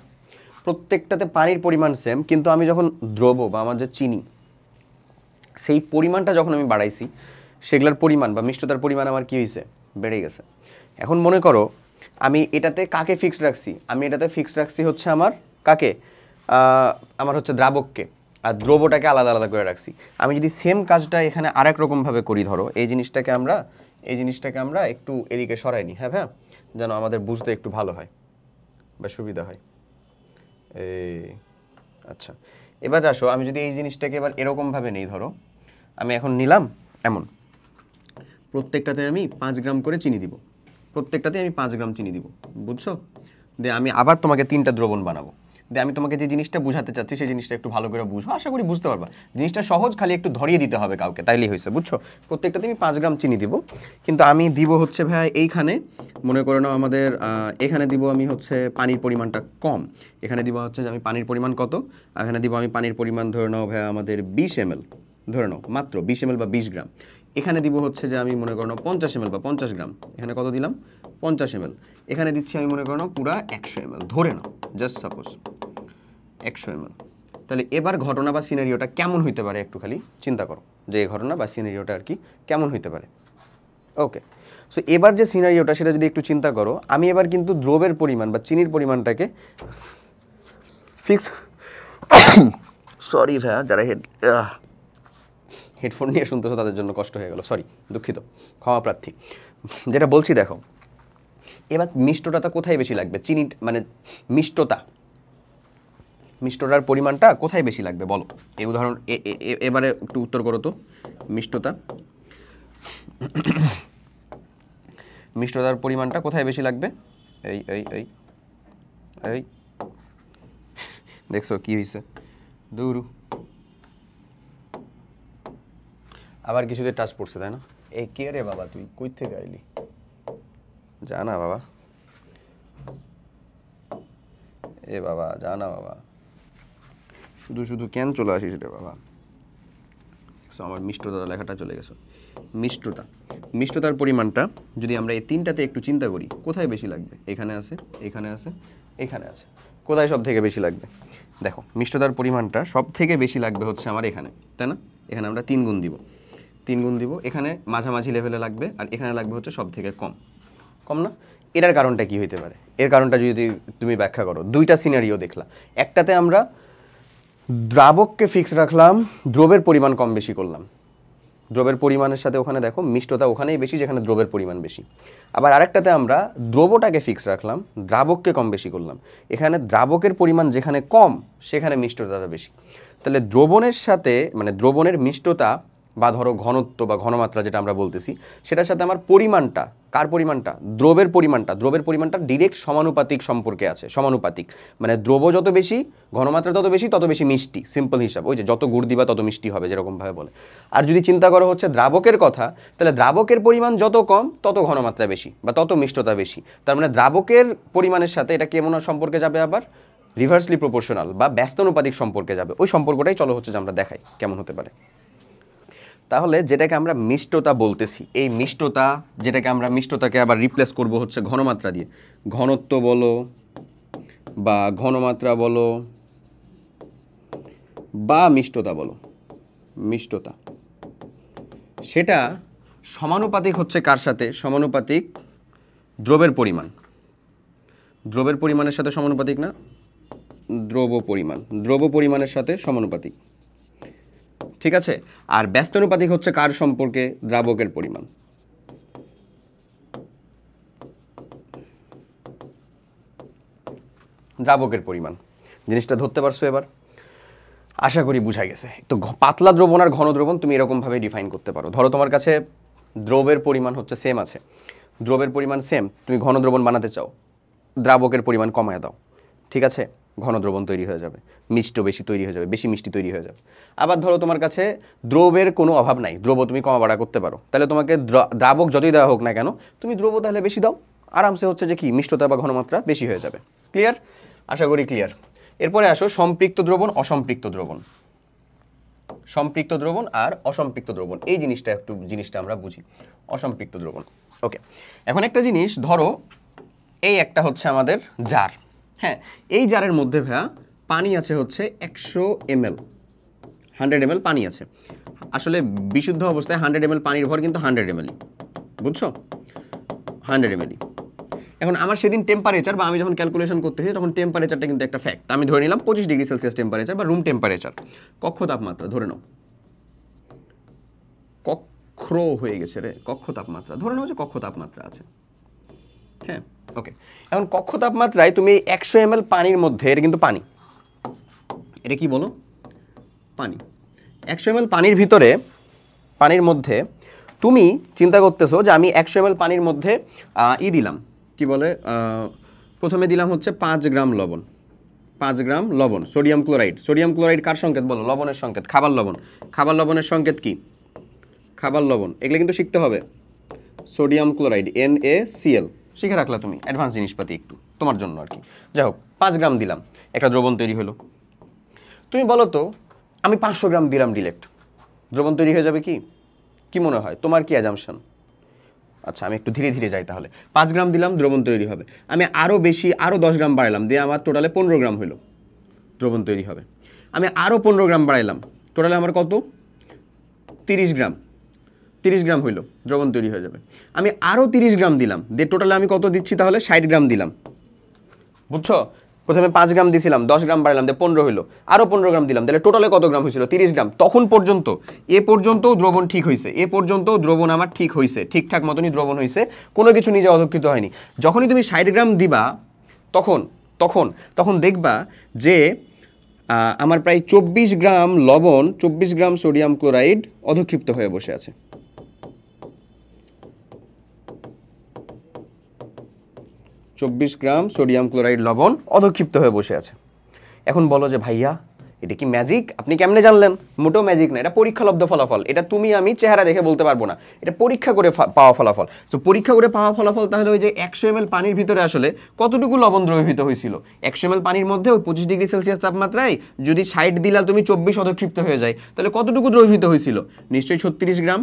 প্রত্যেকটাতে পানির পরিমাণ সেম, কিন্তু আমি যখন দ্রব বা আমার যে চিনি, সেই পরিমাণটা যখন আমি বাড়াইছি, সেগুলোর পরিমাণ বা মিষ্টতার পরিমাণ আমার কি হয়েছে? বেড়ে গেছে। এখন মনে করো আমি এটাতে কাকে ফিক্সড রাখছি? আমি এটাতে ফিক্সড রাখছি হচ্ছে আমার কাকে? আমার হচ্ছে দ্রাবককে। আর দ্রবটাকে আলাদা আলাদা করে রাখছি। আমি যদি সেম কাজটা এখানে আরেক রকমভাবে করি, ধরো এই জিনিসটাকে আমরা একটু এদিকে সরাই নিই, হ্যাঁ ভাইয়া, যেন আমাদের বুঝতে একটু ভালো হয় বা সুবিধা হয়। আচ্ছা, এবার আসো, আমি যদি এই জিনিসটাকে এবার এরকমভাবে নেই, ধরো আমি এখন নিলাম এমন, প্রত্যেকটাতে আমি 5 গ্রাম করে চিনি দিব, প্রত্যেকটাতে আমি 5 গ্রাম চিনি দিব, বুঝছো? দিয়ে আমি আবার তোমাকে 3টা দ্রবণ বানাবো। দিয়ে আমি তোমাকে যে জিনিসটা বুঝাতে চাচ্ছি সেই জিনিসটা একটু ভালো করে বুঝো, আশা করি বুঝতে পারবা। জিনিসটা সহজ, খালি একটু ধরিয়ে দিতে হবে কাউকে, তাইলেই হয়েছে, বুঝছো? প্রত্যেকটাতে আমি 5 গ্রাম চিনি দিব, কিন্তু আমি দিব হচ্ছে ভাই এইখানে, মনে করে নাও আমাদের এখানে দিব আমি হচ্ছে পানির পরিমাণটা কম, এখানে দিব হচ্ছে যে আমি পানির পরিমাণ কত, এখানে দিব আমি পানির পরিমাণ ধরে নাও ভাই আমাদের 20 ml, ধরে নাও মাত্র 20 ml বা 20 গ্রাম। এখানে দিব হচ্ছে যে আমি মনে করো 50 ml বা 50 গ্রাম, এখানে কত দিলাম 50 ml, এখানে দিচ্ছি আমি মনে করো পুরা 100 ml, ধরে নাও জাস্ট সাপোজ 100 ml। তাহলে এবার ঘটনা বা সিনারিওটা কেমন হইতে পারে একটু খালি চিন্তা করো, যে এই ঘটনা বা সিনারিওটা আর কি কেমন হইতে পারে। ওকে, সো এবার যে সিনারিওটা সেটা যদি একটু চিন্তা করো, আমি এবার কিন্তু দ্রবের পরিমাণ বা চিনির পরিমাণটাকে ফিক্স, সরি ভাইয়া যারা হেডফোন নিয়ে শুনতেছো তাদের জন্য কষ্ট হয়ে গেল, সরি, দুঃখিত, ক্ষমা প্রার্থী। যেটা বলছি দেখো, এবার মিষ্টতা কোথায় বেশি লাগবে, চিনি মানে মিষ্টতার পরিমাণটা কোথায় বেশি লাগবে বলো, এই উদাহরণ এবারে একটু উত্তর করো তো। মিষ্টতার পরিমাণটা কোথায় বেশি লাগবে? এই এই এই এই দেখছো কি হয়েছে, দূর আবার কিছুতে টাচ পড়ছে, তাই না? এই কে রে বাবা, তুই কই থেকে আইলি, যা না বাবা, এ বাবা যা না বাবা, শুধু শুধু কেন চলে আসিস রে বাবা। আমার মিষ্টতা লেখাটা চলে গেছে। মিষ্টতার পরিমাণটা যদি আমরা এই 3টাতে একটু চিন্তা করি, কোথায় বেশি লাগবে? এখানে আছে, এখানে আছে, এখানে আছে, কোথায় সব থেকে বেশি লাগবে? দেখো, মিষ্টতার পরিমাণটা সব থেকে বেশি লাগবে হচ্ছে আমার এখানে, তাই না? এখানে আমরা 3 গুণ দিব, এখানে মাঝামাঝি লেভেলে লাগবে, আর এখানে লাগবে হচ্ছে সব থেকে কম না? এটার কারণটা কি হইতে পারে? এর কারণটা যদি তুমি ব্যাখ্যা করো, 2টা সিনারিও দেখলা, একটাতে আমরা দ্রাবককে ফিক্স রাখলাম, দ্রবের পরিমাণ কম বেশি করলাম, দ্রবের পরিমাণের সাথে ওখানে দেখো মিষ্টতা ওখানেই বেশি যেখানে দ্রবের পরিমাণ বেশি। আবার আরেকটাতে আমরা দ্রবটাকে ফিক্স রাখলাম, দ্রাবককে কম বেশি করলাম, এখানে দ্রাবকের পরিমাণ যেখানে কম সেখানে মিষ্টতাটা বেশি। তাহলে দ্রবণের সাথে মানে দ্রবণের মিষ্টতা বা ধরো ঘনত্ব বা ঘনমাত্রা যেটা আমরা বলতেছি, সেটার সাথে আমার পরিমাণটা, কার পরিমাণটা? দ্রবের পরিমাণটা ডিরেক্ট সমানুপাতিক সম্পর্কে আছে, সমানুপাতিক, মানে দ্রব যত বেশি ঘনমাত্রা তত বেশি মিষ্টি, সিম্পল হিসাব, ওই যে যত গুড় দিবা তত মিষ্টি হবে যেরকমভাবে বলে। আর যদি চিন্তা করো হচ্ছে দ্রাবকের কথা, তাহলে দ্রাবকের পরিমাণ যত কম তত ঘনমাত্রা বেশি বা তত মিষ্টতা বেশি, তার মানে দ্রাবকের পরিমাণের সাথে এটা কেমন সম্পর্কে যাবে? আবার রিভার্সলি প্রপোর্শনাল বা ব্যস্তানুপাতিক সম্পর্কে যাবে। ওই সম্পর্কটাই চলো হচ্ছে যে আমরা দেখাই কেমন হতে পারে। তাহলে যেটাকে আমরা মিষ্টতা বলতেছি, এই মিষ্টতাকে আবার রিপ্লেস করব হচ্ছে ঘনমাত্রা দিয়ে, ঘনত্ব বলো বা ঘনমাত্রা বলো বা মিষ্টতা বলো, সেটা সমানুপাতিক হচ্ছে কার সাথে? সমানুপাতিক দ্রবের পরিমাণের সাথে সমানুপাতিক না, দ্রব পরিমাণের সাথে সমানুপাতিক, ঠিক আছে? আর ব্যস্তানুপাতিক হচ্ছে কার সম্পর্কে? দ্রাবকের পরিমাণ। জিনিসটা ধরতে পারছো এবার? আশা করি বুঝা গেছে। তো পাতলা দ্রবণ আর ঘন দ্রবণ তুমি এরকমভাবে ডিফাইন করতে পারো। ধরো তোমার কাছে দ্রবের পরিমাণ হচ্ছে সেম আছে, তুমি ঘন দ্রবণ বানাতে চাও, দ্রাবকের পরিমাণ কমায় দাও, ঠিক আছে? ঘন দ্রবণ তৈরি হয়ে যাবে, বেশি তৈরি হয়ে যাবে, বেশি মিষ্টি তৈরি হয়ে যাবে। আবার ধরো তোমার কাছে দ্রবের কোনো অভাব নাই, দ্রব তুমি কমা বাড়া করতে পারো, তাহলে তোমাকে দ্রাবক যতই দেওয়া হোক না কেন, তুমি দ্রব তাহলে বেশি দাও, আরামসে হচ্ছে যে কি মিষ্টতা বা ঘনমাত্রা বেশি হয়ে যাবে। ক্লিয়ার? আশা করি ক্লিয়ার। এরপরে আসো সম্পৃক্ত দ্রবণ, অসম্পৃক্ত দ্রবণ। আর অসম্পৃক্ত দ্রবণ, এই জিনিসটা আমরা বুঝি। অসম্পৃক্ত দ্রবণ, ওকে। এখন একটা জিনিস ধরো, এই একটা হচ্ছে আমাদের জার, হ্যাঁ, এই জারের মধ্যে ভাইয়া পানি আছে হচ্ছে 100 ml, 100 ml পানি আছে। আসলে বিশুদ্ধ অবস্থায় 100 ml পানির ভর কিন্তু 100 ml, বুঝছো? 100 ml। এখন আমার সেদিন টেম্পারেচার বা আমি যখন ক্যালকুলেশন করতেছি তখন টেম্পারেচারটা কিন্তু একটা ফ্যাক্ট, আমি ধরে নিলাম 25 ডিগ্রি সেলসিয়াস টেম্পারেচার বা রুম টেম্পারেচার, কক্ষ তাপমাত্রা ধরে নাও, কক্ষ হয়ে গেছে রে, কক্ষ তাপমাত্রা ধরে নাও যে কক্ষ তাপমাত্রা আছে, হ্যাঁ ওকে। এখন কক্ষ তাপমাত্রায় তুমি 100 ml পানির মধ্যে, এটা কিন্তু পানি, এটা কি বলো, পানি, 100 ml পানির ভিতরে, পানির মধ্যে তুমি চিন্তা করতেছো যে আমি 100 ml পানির মধ্যে দিলাম, কি বলে, প্রথমে দিলাম হচ্ছে 5 গ্রাম লবণ, 5 গ্রাম লবণ, সোডিয়াম ক্লোরাইড, সোডিয়াম ক্লোরাইড কার সংকেত বলো, লবণের সংকেত, খাবার লবণ, খাবার লবণের সংকেত কি, খাবার লবণ, এগুলো কিন্তু শিখতে হবে, সোডিয়াম ক্লোরাইড NaCl, শিখে রাখলা তুমি, অ্যাডভান্স জিনিসপাতি একটু তোমার জন্য আর কি। যাই হোক 5 গ্রাম দিলাম, একটা দ্রবণ তৈরি হলো। তুমি বলো তো আমি 500 গ্রাম দিলাম ডিরেক্ট, দ্রবণ তৈরি হয়ে যাবে কি, কি মনে হয় তোমার, কি অ্যাজাম্পশন? আচ্ছা আমি একটু ধীরে ধীরে যাই তাহলে, 5 গ্রাম দিলাম দ্রবণ তৈরি হবে, আমি আরও বেশি আরও 10 গ্রাম বাড়ালাম, দিয়ে আমার টোটালে 15 গ্রাম হলো, দ্রবণ তৈরি হবে। আমি আরও 15 গ্রাম বাড়াইলাম, টোটালে আমার কত, 30 গ্রাম, 30 গ্রাম হইলো, দ্রবণ তৈরি হয়ে যাবে। আমি আরও 30 গ্রাম দিলাম, দিয়ে টোটালে আমি কত দিচ্ছি তাহলে, 60 গ্রাম দিলাম, বুঝছো? প্রথমে 5 গ্রাম দিয়েছিলাম, 10 গ্রাম বাড়ালাম, দিয়ে 15 হইলো, আরও 15 গ্রাম দিলাম, তাহলে টোটালে কত গ্রাম হয়েছিল, 30 গ্রাম। তখন পর্যন্ত এ পর্যন্ত দ্রবণ ঠিক হয়েছে, এ পর্যন্ত দ্রবণ আমার ঠিক হয়েছে, ঠিকঠাক মতনই দ্রবণ হয়েছে, কোনো কিছু নিজে অধক্ষিত হয়নি। যখনই তুমি 60 গ্রাম দিবা তখন তখন তখন দেখবা যে আমার প্রায় 24 গ্রাম লবণ, 24 গ্রাম সোডিয়াম ক্লোরাইড অধক্ষিপ্ত হয়ে বসে আছে। 24 গ্রাম সোডিয়াম ক্লোরাইড লবণ অধক্ষিপ্ত হয়ে বসে আছে। এখন বলো যে ভাইয়া এটা কি ম্যাজিক, আপনি কেমনে জানলেন? মোটেও ম্যাজিক না, এটা পরীক্ষালব্ধ ফলাফল, এটা তুমি আমি চেহারা দেখে বলতে পারবো না, এটা পরীক্ষা করে পাওয়া ফলাফল। তো পরীক্ষা করে পাওয়া ফলাফল তাহলে ওই যে 100 ml পানির ভিতরে আসলে কতটুকু লবণ দ্রবীভূত হয়েছিল, 100 ml পানির মধ্যে ওই 25 ডিগ্রি সেলসিয়াস তাপমাত্রায় যদি 60 দিলা তুমি 24 অধক্ষিপ্ত হয়ে যায়, তাহলে কতটুকু দ্রবীভূত হয়েছিল? নিশ্চয়ই 36 গ্রাম,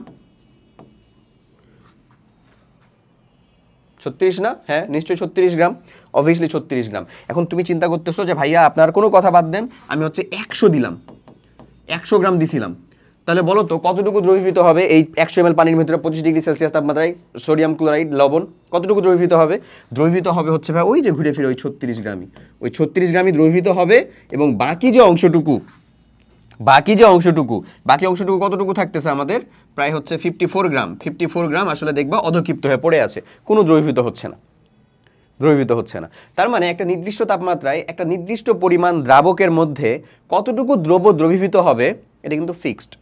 36 না? হ্যাঁ নিশ্চয়ই 36 গ্রাম, অবভিয়াসলি 36 গ্রাম। এখন তুমি চিন্তা করতেছো যে ভাইয়া আপনার কোনো কথা বাদ দেন, আমি হচ্ছে 100 দিলাম, 100 গ্রাম দিছিলাম, তাহলে বলো তো কতটুকু দ্রবীভূত হবে এই 100 ml পানির ভিতরে 25 ডিগ্রি সেলসিয়াস তাপমাত্রায় সোডিয়াম ক্লোরাইড লবণ, কতটুকু দ্রবীভূত হবে? দ্রবীভূত হবে হচ্ছে ভাই ওই যে ঘুরে ফিরে ওই 36 গ্রামই, ওই 36 গ্রামই দ্রবীভূত হবে। এবং বাকি অংশটুকু কতটুকু থাকতেছে আমাদের, প্রায় হচ্ছে 54 গ্রাম, 54 গ্রাম আসলে দেখবা অধক্ষিপ্ত হয়ে পড়ে আছে, কোনো দ্রবীভূত হচ্ছে না। তার মানে একটা নির্দিষ্ট তাপমাত্রায় একটা নির্দিষ্ট পরিমাণ দ্রাবকের মধ্যে কতটুকু দ্রবীভূত হবে এটা কিন্তু ফিক্সড।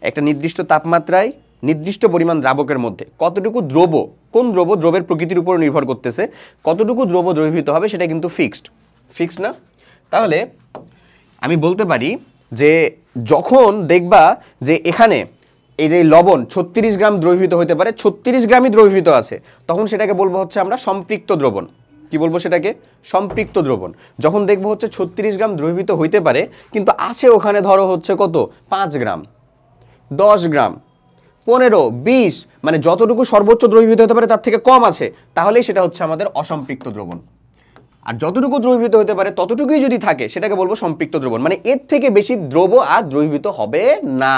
একটা নির্দিষ্ট তাপমাত্রায় নির্দিষ্ট পরিমাণ দ্রাবকের মধ্যে কতটুকু কোন দ্রবের প্রকৃতির উপর নির্ভর করতেছে, কতটুকু দ্রবীভূত হবে সেটা কিন্তু ফিক্সড না? তাহলে আমি বলতে পারি যে যখন দেখবা যে এখানে এই যে লবণ 36 গ্রাম দ্রবীভূত হতে পারে, 36 গ্রামই দ্রবীভূত আছে, তখন সেটাকে বলবো হচ্ছে আমরা সম্পৃক্ত দ্রবণ। কি বলবো সেটাকে? সম্পৃক্ত দ্রবণ। যখন দেখবো হচ্ছে 36 গ্রাম দ্রবীভূত হইতে পারে কিন্তু আছে ওখানে ধরো হচ্ছে কত, 5 গ্রাম, 10 গ্রাম, 15, 20, মানে যতটুকু সর্বোচ্চ দ্রবীভূত হতে পারে তার থেকে কম আছে, তাহলেই সেটা হচ্ছে আমাদের অসম্পৃক্ত দ্রবণ। আর যতটুকু দ্রবীভূত হতে পারে ততটুকুই যদি থাকে সেটাকে বলবো সম্পৃক্ত দ্রবণ, মানে এর থেকে বেশি দ্রব আর দ্রবীভূত হবে না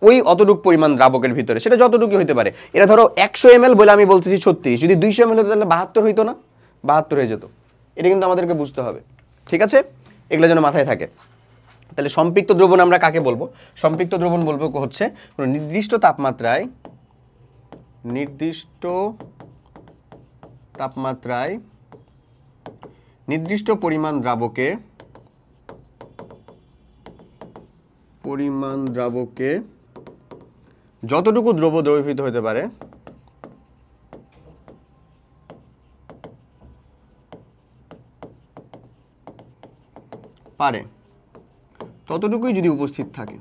ওই অতটুকু পরিমাণ দ্রাবকের ভিতরে, সেটা যতটুকু হতে পারে। এটা ধরো 100 ml বলে আমি বলতেছি 36, যদি 200 ml হতো তাহলে 72 হইতো না, 72 হয়ে যেত। এটা কিন্তু আমাদেরকে বুঝতে হবে, ঠিক আছে? এগুলো যেন মাথায় থাকে। তাহলে সম্পৃক্ত দ্রবণ আমরা কাকে বলবো? সম্পৃক্ত দ্রবণ বলবো হচ্ছে কোনো নির্দিষ্ট তাপমাত্রায় নির্দিষ্ট পরিমাণ দ্রাবকে যতটুকু দ্রবীভূত হতে পারে ততটুকুই যদি উপস্থিত থাকে,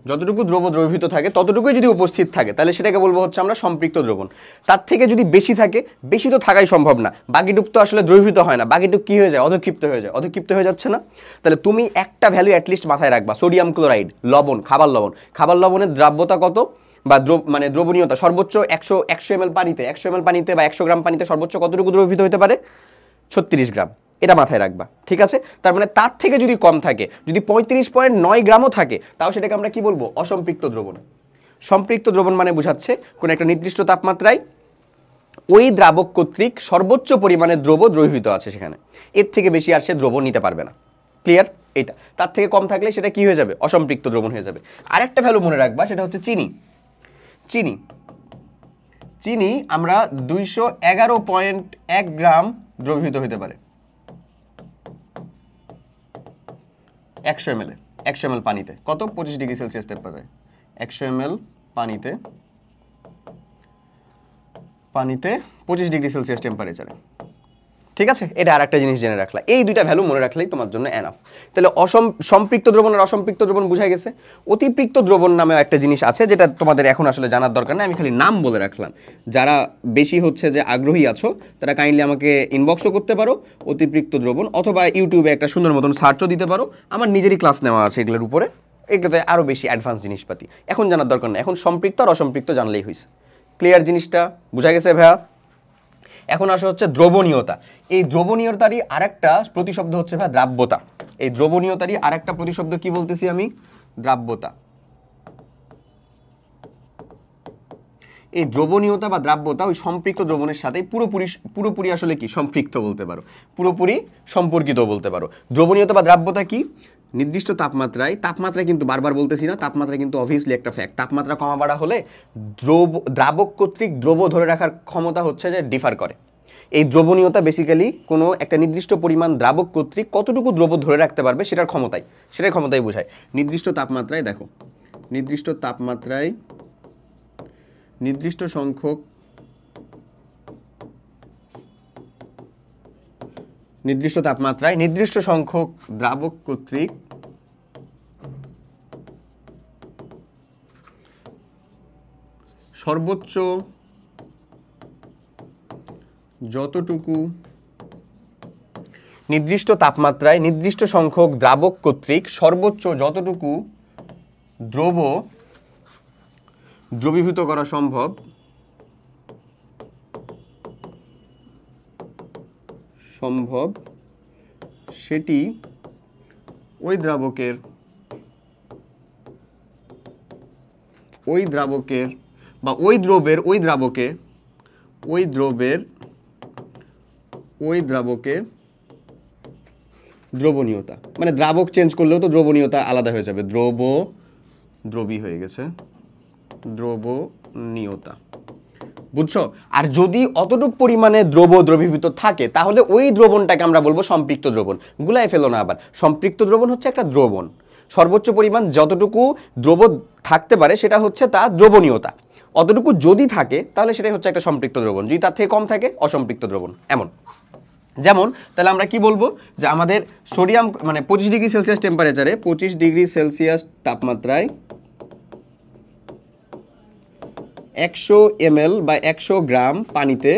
যতটুকু দ্রবীভূত থাকে ততটুকুই যদি উপস্থিত থাকে তাহলে সেটাকে বলবো হচ্ছে আমরা সম্পৃক্ত দ্রবণ। তার থেকে যদি বেশি থাকে, বেশি তো থাকাই সম্ভব না, বাকিটুক তো আসলে দ্রবীভূত হয় না, বাকিটুক কি হয়ে যায়, অধক্ষিপ্ত হয়ে যাচ্ছে না? তাহলে তুমি একটা ভ্যালু অ্যাটলিস্ট মাথায় রাখবা, সোডিয়াম ক্লোরাইড লবণ, খাবার লবণের দ্রাব্যতা কত বা মানে দ্রবণীয়তা সর্বোচ্চ 100 ml পানিতে বা 100 গ্রাম পানিতে সর্বোচ্চ কতটুকু দ্রবীভূত হতে পারে? 36 গ্রাম, এটা মাথায় রাখবা, ঠিক আছে? তার মানে তার থেকে যদি কম থাকে, যদি 35.9 গ্রামও থাকে, তাও সেটাকে আমরা কি বলবো? অসম্পৃক্ত দ্রবণ। সম্পৃক্ত দ্রবণ মানে বোঝাচ্ছে কোনো একটা নির্দিষ্ট তাপমাত্রায় ওই দ্রাবক কর্তৃক সর্বোচ্চ পরিমাণে দ্রব দ্রবীভূত আছে সেখানে, এর থেকে বেশি আর সে দ্রব নিতে পারবে না। ক্লিয়ার? এটা তার থেকে কম থাকলে সেটা কি হয়ে যাবে? অসম্পৃক্ত দ্রবণ হয়ে যাবে। আরেকটা ভ্যালু মনে রাখবা, সেটা হচ্ছে চিনি। চিনি চিনি আমরা 211.1 গ্রাম দ্রবীভূত হতে পারে 100 ml 100 ml পানিতে। কত? 25 ডিগ্রি সেলসিয়াস টেম্পারেচারে 100 ml পানিতে 25 ডিগ্রি সেলসিয়াস টেম্পারেচারে, ঠিক আছে? এটা আর একটা জিনিস জেনে রাখলা, এই দুইটা ভ্যালু মনে রাখলেই তোমার জন্য এনাফ। তাহলে সম্পৃক্ত দ্রবণ আর অসম্পৃক্ত দ্রবণ বুঝা গেছে। অতিপৃক্ত দ্রবণ নামে একটা জিনিস আছে, যেটা তোমাদের এখন আসলে জানার দরকার নেই, আমি খালি নাম বলে রাখলাম। যারা বেশি হচ্ছে যে আগ্রহী আছো তারা কাইন্ডলি আমাকে ইনবক্সও করতে পারো অতিপৃক্ত দ্রবণ, অথবা ইউটিউবে একটা সুন্দর মতন সার্চও দিতে পারো, আমার নিজেরই ক্লাস নেওয়া আছে এগুলোর উপরে, এগুলোতে আরও বেশি অ্যাডভান্স জিনিসপাতি এখন জানার দরকার নেই, এখন সম্পৃক্ত আর অসম্পৃক্ত জানলেই হয়েছে। ক্লিয়ার? জিনিসটা বুঝা গেছে ভাইয়া? এখন আসা হচ্ছে দ্রবণীয়তা। এই দ্রবণীয়তারই আরেকটা প্রতিশব্দ হচ্ছে ভাই দ্রাব্যতা। এই দ্রবণীয়তারই আরেকটা প্রতিশব্দ কি বলতেছি আমি? দ্রাব্যতা। এই দ্রবণীয়তা বা দ্রাব্যতা ওই সম্পৃক্ত দ্রবণের সাথে পুরোপুরি আসলে কি সম্পৃক্ত বলতে পারো, পুরোপুরি সম্পর্কিত বলতে পারো। দ্রবণীয়তা বা দ্রাব্যতা কি? নির্দিষ্ট তাপমাত্রায় কিন্তু বারবার বলতেছি না, তাপমাত্রা কিন্তু অবভিয়াসলি একটা ফ্যাক্ট। তাপমাত্রা কমা বাড়া হলে দ্রাবক কর্তৃক দ্রব ধরে রাখার ক্ষমতা হচ্ছে যে ডিফার করে। এই দ্রবণীয়তা বেসিক্যালি কোনো একটা নির্দিষ্ট পরিমাণ দ্রাবক কর্তৃক কতটুকু দ্রব ধরে রাখতে পারবে সেটার ক্ষমতাই বোঝায়। নির্দিষ্ট তাপমাত্রায় দেখো, নির্দিষ্ট সংখ্যক দ্রাবক কর্তৃক সর্বোচ্চ যতটুকু নির্দিষ্ট তাপমাত্রায় নির্দিষ্ট সংখ্যক দ্রাবক কর্তৃক সর্বোচ্চ যতটুকু দ্রবীভূত করা সম্ভব সেটি ওই দ্রাবকের বা ওই দ্রাবকে দ্রবণীয়তা, মানে দ্রাবক চেঞ্জ করলেও তো দ্রবণীয়তা আলাদা হয়ে যাবে, দ্রবী হয়ে গেছে, দ্রবণীয়তা। বুঝছো? আর যদি অতটুক পরিমাণে দ্রবীভূত থাকে তাহলে ওই দ্রবণটাকে আমরা বলবো সম্পৃক্ত দ্রবণ। গুলাই ফেলো না আবার, সম্পৃক্ত দ্রবণ হচ্ছে একটা দ্রবণ, সর্বোচ্চ পরিমাণ যতটুকু দ্রব থাকতে পারে সেটা হচ্ছে তার দ্রবণীয়তা। অতটুকু যদি থাকে তাহলে সেটাই হচ্ছে একটা সম্পৃক্ত দ্রবণ, যদি তার থেকে কম থাকে অসম্পৃক্ত দ্রবণ। যেমন তাহলে আমরা কি বলবো যে আমাদের সোডিয়াম মানে 25 ডিগ্রি সেলসিয়াস টেম্পারেচারে 25 ডিগ্রি সেলসিয়াস তাপমাত্রায় 100 ml বা 100 গ্রাম পানিতে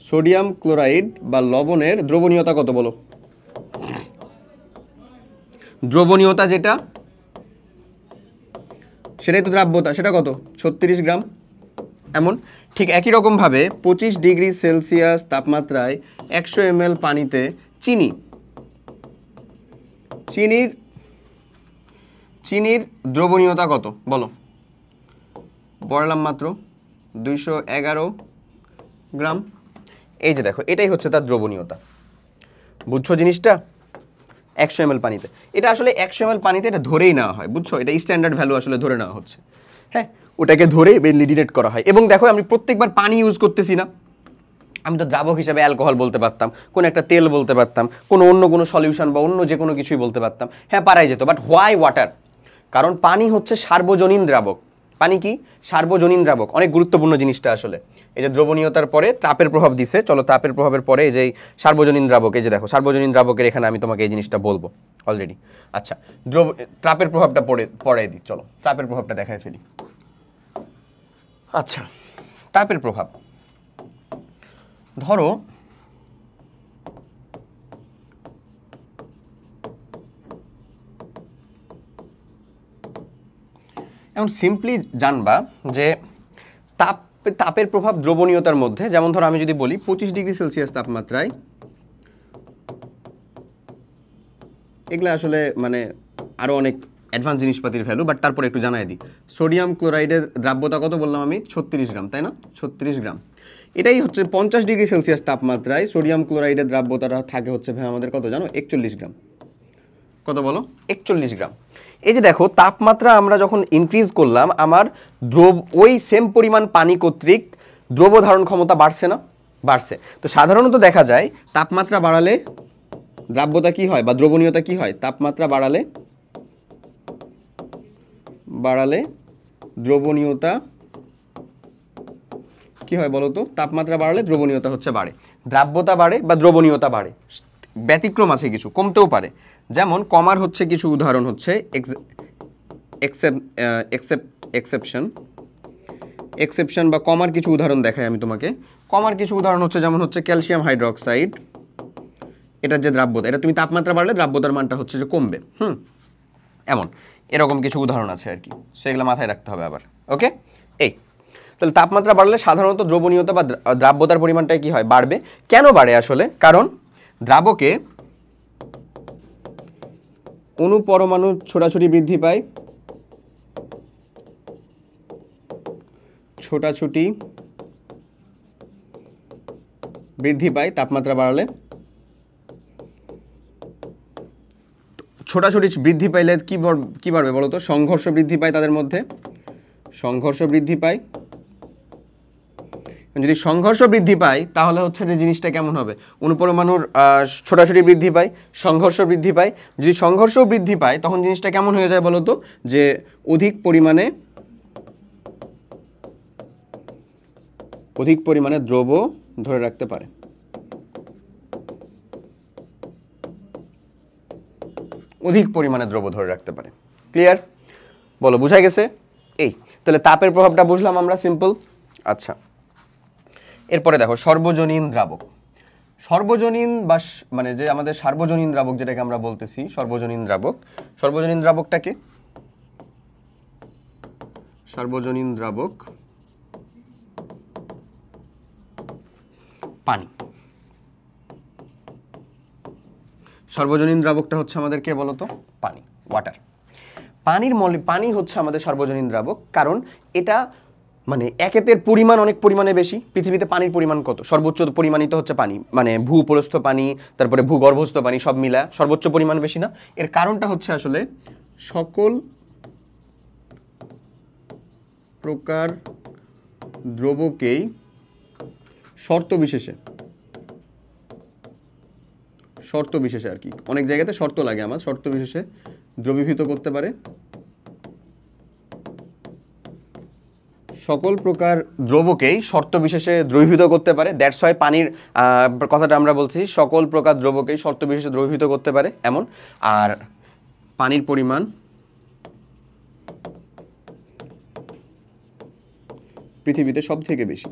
সোডিয়াম ক্লোরাইড বা লবণের দ্রবণীয়তা কত বলো? দ্রবণীয়তা যেটা সেটাই তো দ্রাব্যতা, সেটা কত? 36 গ্রাম। এমন ঠিক একই রকমভাবে 25 ডিগ্রি সেলসিয়াস তাপমাত্রায় 100 ml পানিতে চিনির দ্রবণীয়তা কত বলো? বললাম মাত্র 211 গ্রাম। এই যে দেখো, এটাই হচ্ছে তার দ্রবণীয়তা। বুঝছো জিনিসটা? 100 ml পানিতে, এটা আসলে 100 ml পানিতে এটা ধরেই নেওয়া হয়, বুঝছো? এটা স্ট্যান্ডার্ড ভ্যালু আসলে ধরে নেওয়া হচ্ছে, হ্যাঁ, ওটাকে ধরে মেনলি ডিরেক্ট করা হয়। এবং দেখো আমি প্রত্যেকবার পানি ইউজ করতেছি না, আমি তো দ্রাবক হিসাবে অ্যালকোহল বলতে পারতাম, কোনো একটা তেল বলতে পারতাম, অন্য কোনো সলিউশন বা অন্য যে কোনো কিছুই বলতে পারতাম, হ্যাঁ পারাই যেত। But why water? কারণ পানি হচ্ছে সার্বজনীন দ্রাবক। পানি কি? সার্বজনীন দ্রাবক। অনেক গুরুত্বপূর্ণ জিনিসটা আসলে। এই যে দ্রবণীয়তার পরে তাপের প্রভাব দিছে, চলো তাপের প্রভাবের পরে এই যে সার্বজনীন দ্রাবক, এই যে দেখো সার্বজনীন দ্রাবকের এখানে আমি তোমাকে এই জিনিসটা বলবো অলরেডি। আচ্ছা, তাপের প্রভাবটা পরে দিই, চলো তাপের প্রভাবটা দেখায় ফেলি। আচ্ছা, তাপের প্রভাব ধরো এখন সিম্পলি জানবা যে তাপের প্রভাব দ্রবণীয়তার মধ্যে, যেমন ধরো আমি যদি বলি 25 ডিগ্রি সেলসিয়াস তাপমাত্রায়, এগুলো আসলে মানে আরও অনেক অ্যাডভান্স জিনিসপাতির ভ্যালু, বাট তারপরে একটু জানাই দিই। সোডিয়াম ক্লোরাইডের দ্রাব্যতা কত বললাম আমি? 36 গ্রাম, তাই না? 36 গ্রাম। এটাই হচ্ছে 50 ডিগ্রি সেলসিয়াস তাপমাত্রায় সোডিয়াম ক্লোরাইডের দ্রাব্যতাটা থাকে হচ্ছে ভাই আমাদের কত জানো? 41 গ্রাম। কত বলো? 41 গ্রাম। এই যে দেখো, তাপমাত্রা আমরা যখন ইনক্রিজ করলাম, আমার ওই সেম পরিমাণ পানি কর্তৃক দ্রব ধারণ ক্ষমতা বাড়ছে না? বাড়ছে। তো সাধারণত দেখা যায় তাপমাত্রা বাড়ালে দ্রাব্যতা কি হয় বা দ্রবণীয়তা কি হয়? তাপমাত্রা বাড়ালে দ্রবণীয়তা কি হয় বলো তো? তাপমাত্রা বাড়ালে দ্রবণীয়তা হচ্ছে বাড়ে, দ্রাব্যতা বাড়ে বা দ্রবণীয়তা বাড়ে। ব্যতিক্রম আছে কিছু, কমতেও পারে। যেমন কমার হচ্ছে কিছু উদাহরণ হচ্ছে এক্সেপশন বা কমার কিছু উদাহরণ দেখাই আমি তোমাকে। কমার কিছু উদাহরণ হচ্ছে যেমন হচ্ছে ক্যালসিয়াম হাইড্রোক্সাইড, এটার যে দ্রাব্যতা, এটা তুমি তাপমাত্রা বাড়লে দ্রাব্যতার মানটা হচ্ছে যে কমবে। এমন এরকম কিছু উদাহরণ আছে আর কি, সেগুলো মাথায় রাখতে হবে আবার। ওকে, এই তাহলে তাপমাত্রা বাড়লে সাধারণত দ্রবণীয়তা বা দ্রাব্যতার পরিমাণটাই কি হয়? বাড়বে। কেন বাড়ে আসলে? কারণ দ্রাবকে অণু পরমাণু ছোটাছুটি বৃদ্ধি পায়, তাপমাত্রা বাড়ালে। ছোটাছুটি বৃদ্ধি পাইলে কি বাড়বে বলো তো? সংঘর্ষ বৃদ্ধি পায় তাদের মধ্যে, সংঘর্ষ বৃদ্ধি পায়। যদি সংঘর্ষ বৃদ্ধি পায় তাহলে হচ্ছে যে জিনিসটা কেমন হবে? অণুপরমাণুর ছোটাছুটি বৃদ্ধি পায়, সংঘর্ষ বৃদ্ধি পায়। যদি সংঘর্ষ বৃদ্ধি পায় তখন জিনিসটা কেমন হয়ে যায় বলো তো? যে অধিক পরিমাণে দ্রব ধরে রাখতে পারে। অধিক পরিমাণে দ্রব ধরে রাখতে পারে। ক্লিয়ার? বলো, বুঝা গেছে? এই তাহলে তাপের প্রভাবটা বুঝলাম আমরা, সিম্পল। আচ্ছা, এরপরে দেখো সর্বজনীন দ্রাবক। সর্বজনীন বা মানে যে আমাদের সার্বজনীন দ্রাবক যেটাকে আমরা বলতেছি, সর্বজনীন দ্রাবকটাকে সার্বজনীন দ্রাবক পানি। সর্বজনীন দ্রাবকটা হচ্ছে আমাদের কে বলতো? পানি, ওয়াটার। পানি হচ্ছে আমাদের সর্বজনীন দ্রাবক, কারণ এটা মানে একেতের পরিমাণ অনেক পরিমাণে বেশি। পৃথিবীতে পানির পরিমাণ কত? সর্বোচ্চ পরিমাণিত হচ্ছে পানি, মানে ভূপরস্থ পানি, তারপরে ভূগর্ভস্থ পানি, সব মিলা সর্বোচ্চ পরিমাণ বেশি না? এর কারণটা হচ্ছে আসলে সকল প্রকার দ্রবকেই শর্ত বিশেষে আর কি, অনেক জায়গাতে শর্ত লাগে আমার, শর্ত বিশেষে দ্রবীভূত করতে পারে। সকল প্রকার দ্রবকেই শর্ত বিশেষে দ্রবীভূত করতে পারে। দ্যাটস ওয়াই পানির কথাটা আমরা বলছি, সকল প্রকার দ্রবকেই শর্ত বিশেষে দ্রবীভূত করতে পারে এমন। আর পানির পরিমাণ পৃথিবীতে সব থেকে বেশি।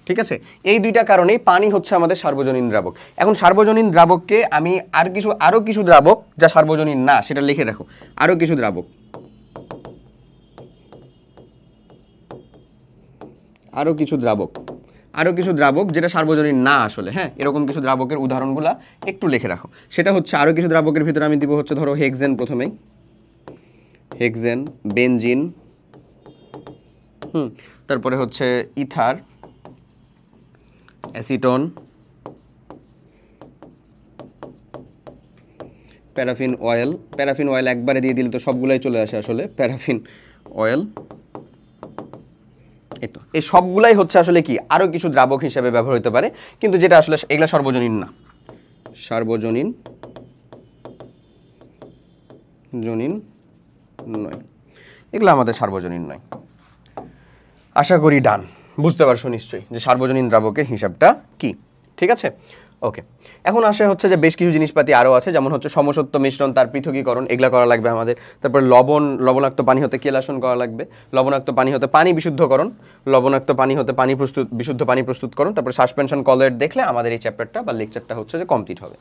ঠিক আছে, এই দুইটা কারণেই পানি হচ্ছে আমাদের সার্বজনীন দ্রাবক। এখন সার্বজনীন দ্রাবককে আমি আরো কিছু দ্রাবক যা সার্বজনীন না সেটা লিখে রাখো। আরো কিছু দ্রাবক যেটা সার্বজনীন না আসলে, হ্যাঁ, এরকম কিছু দ্রাবকের উদাহরণগুলা একটু লিখে রাখো। সেটা হচ্ছে আরো কিছু দ্রাবকের ভিতরে আমি দিব হচ্ছে ধরো হেক্সেন, প্রথমেই হেক্সেন, বেনজিন, তারপরে হচ্ছে ইথার, অ্যাসিটন, প্যারাফিন অয়েল একবারে দিয়ে দিলে তো সবগুলাই চলে আসে আসলে, প্যারাফিন অয়েল। এই সবগুলাই হচ্ছে আসলে কি আরো কিছু দ্রাবক হিসেবে ব্যবহার হতে পারে, কিন্তু যেটা আসলে এগুলা সর্বজনীন না, সার্বজনীন নয়, এগুলো আমাদের সার্বজনীন নয়। আশা করি ডান, বুঝতে পারছো নিশ্চয়ই যে সার্বজনীন দ্রাবকের হিসাবটা কি। ঠিক আছে, ওকে, এখন আসে হচ্ছে যে বেশ কিছু জিনিসপাতি আরও আছে, যেমন হচ্ছে সমসত্ব মিশ্রণ, তার পৃথকীকরণ, এগুলা করা লাগবে আমাদের। তারপর লবণাক্ত পানি হতে কেলাসন করা লাগবে, লবণাক্ত পানি হতে পানি বিশুদ্ধকরণ, লবণাক্ত পানি হতে বিশুদ্ধ পানি প্রস্তুতকরণ, তারপর সাসপেনশন কলয়েড দেখলে আমাদের এই চ্যাপ্টারটা বা লেকচারটা হচ্ছে যে কমপ্লিট হবে।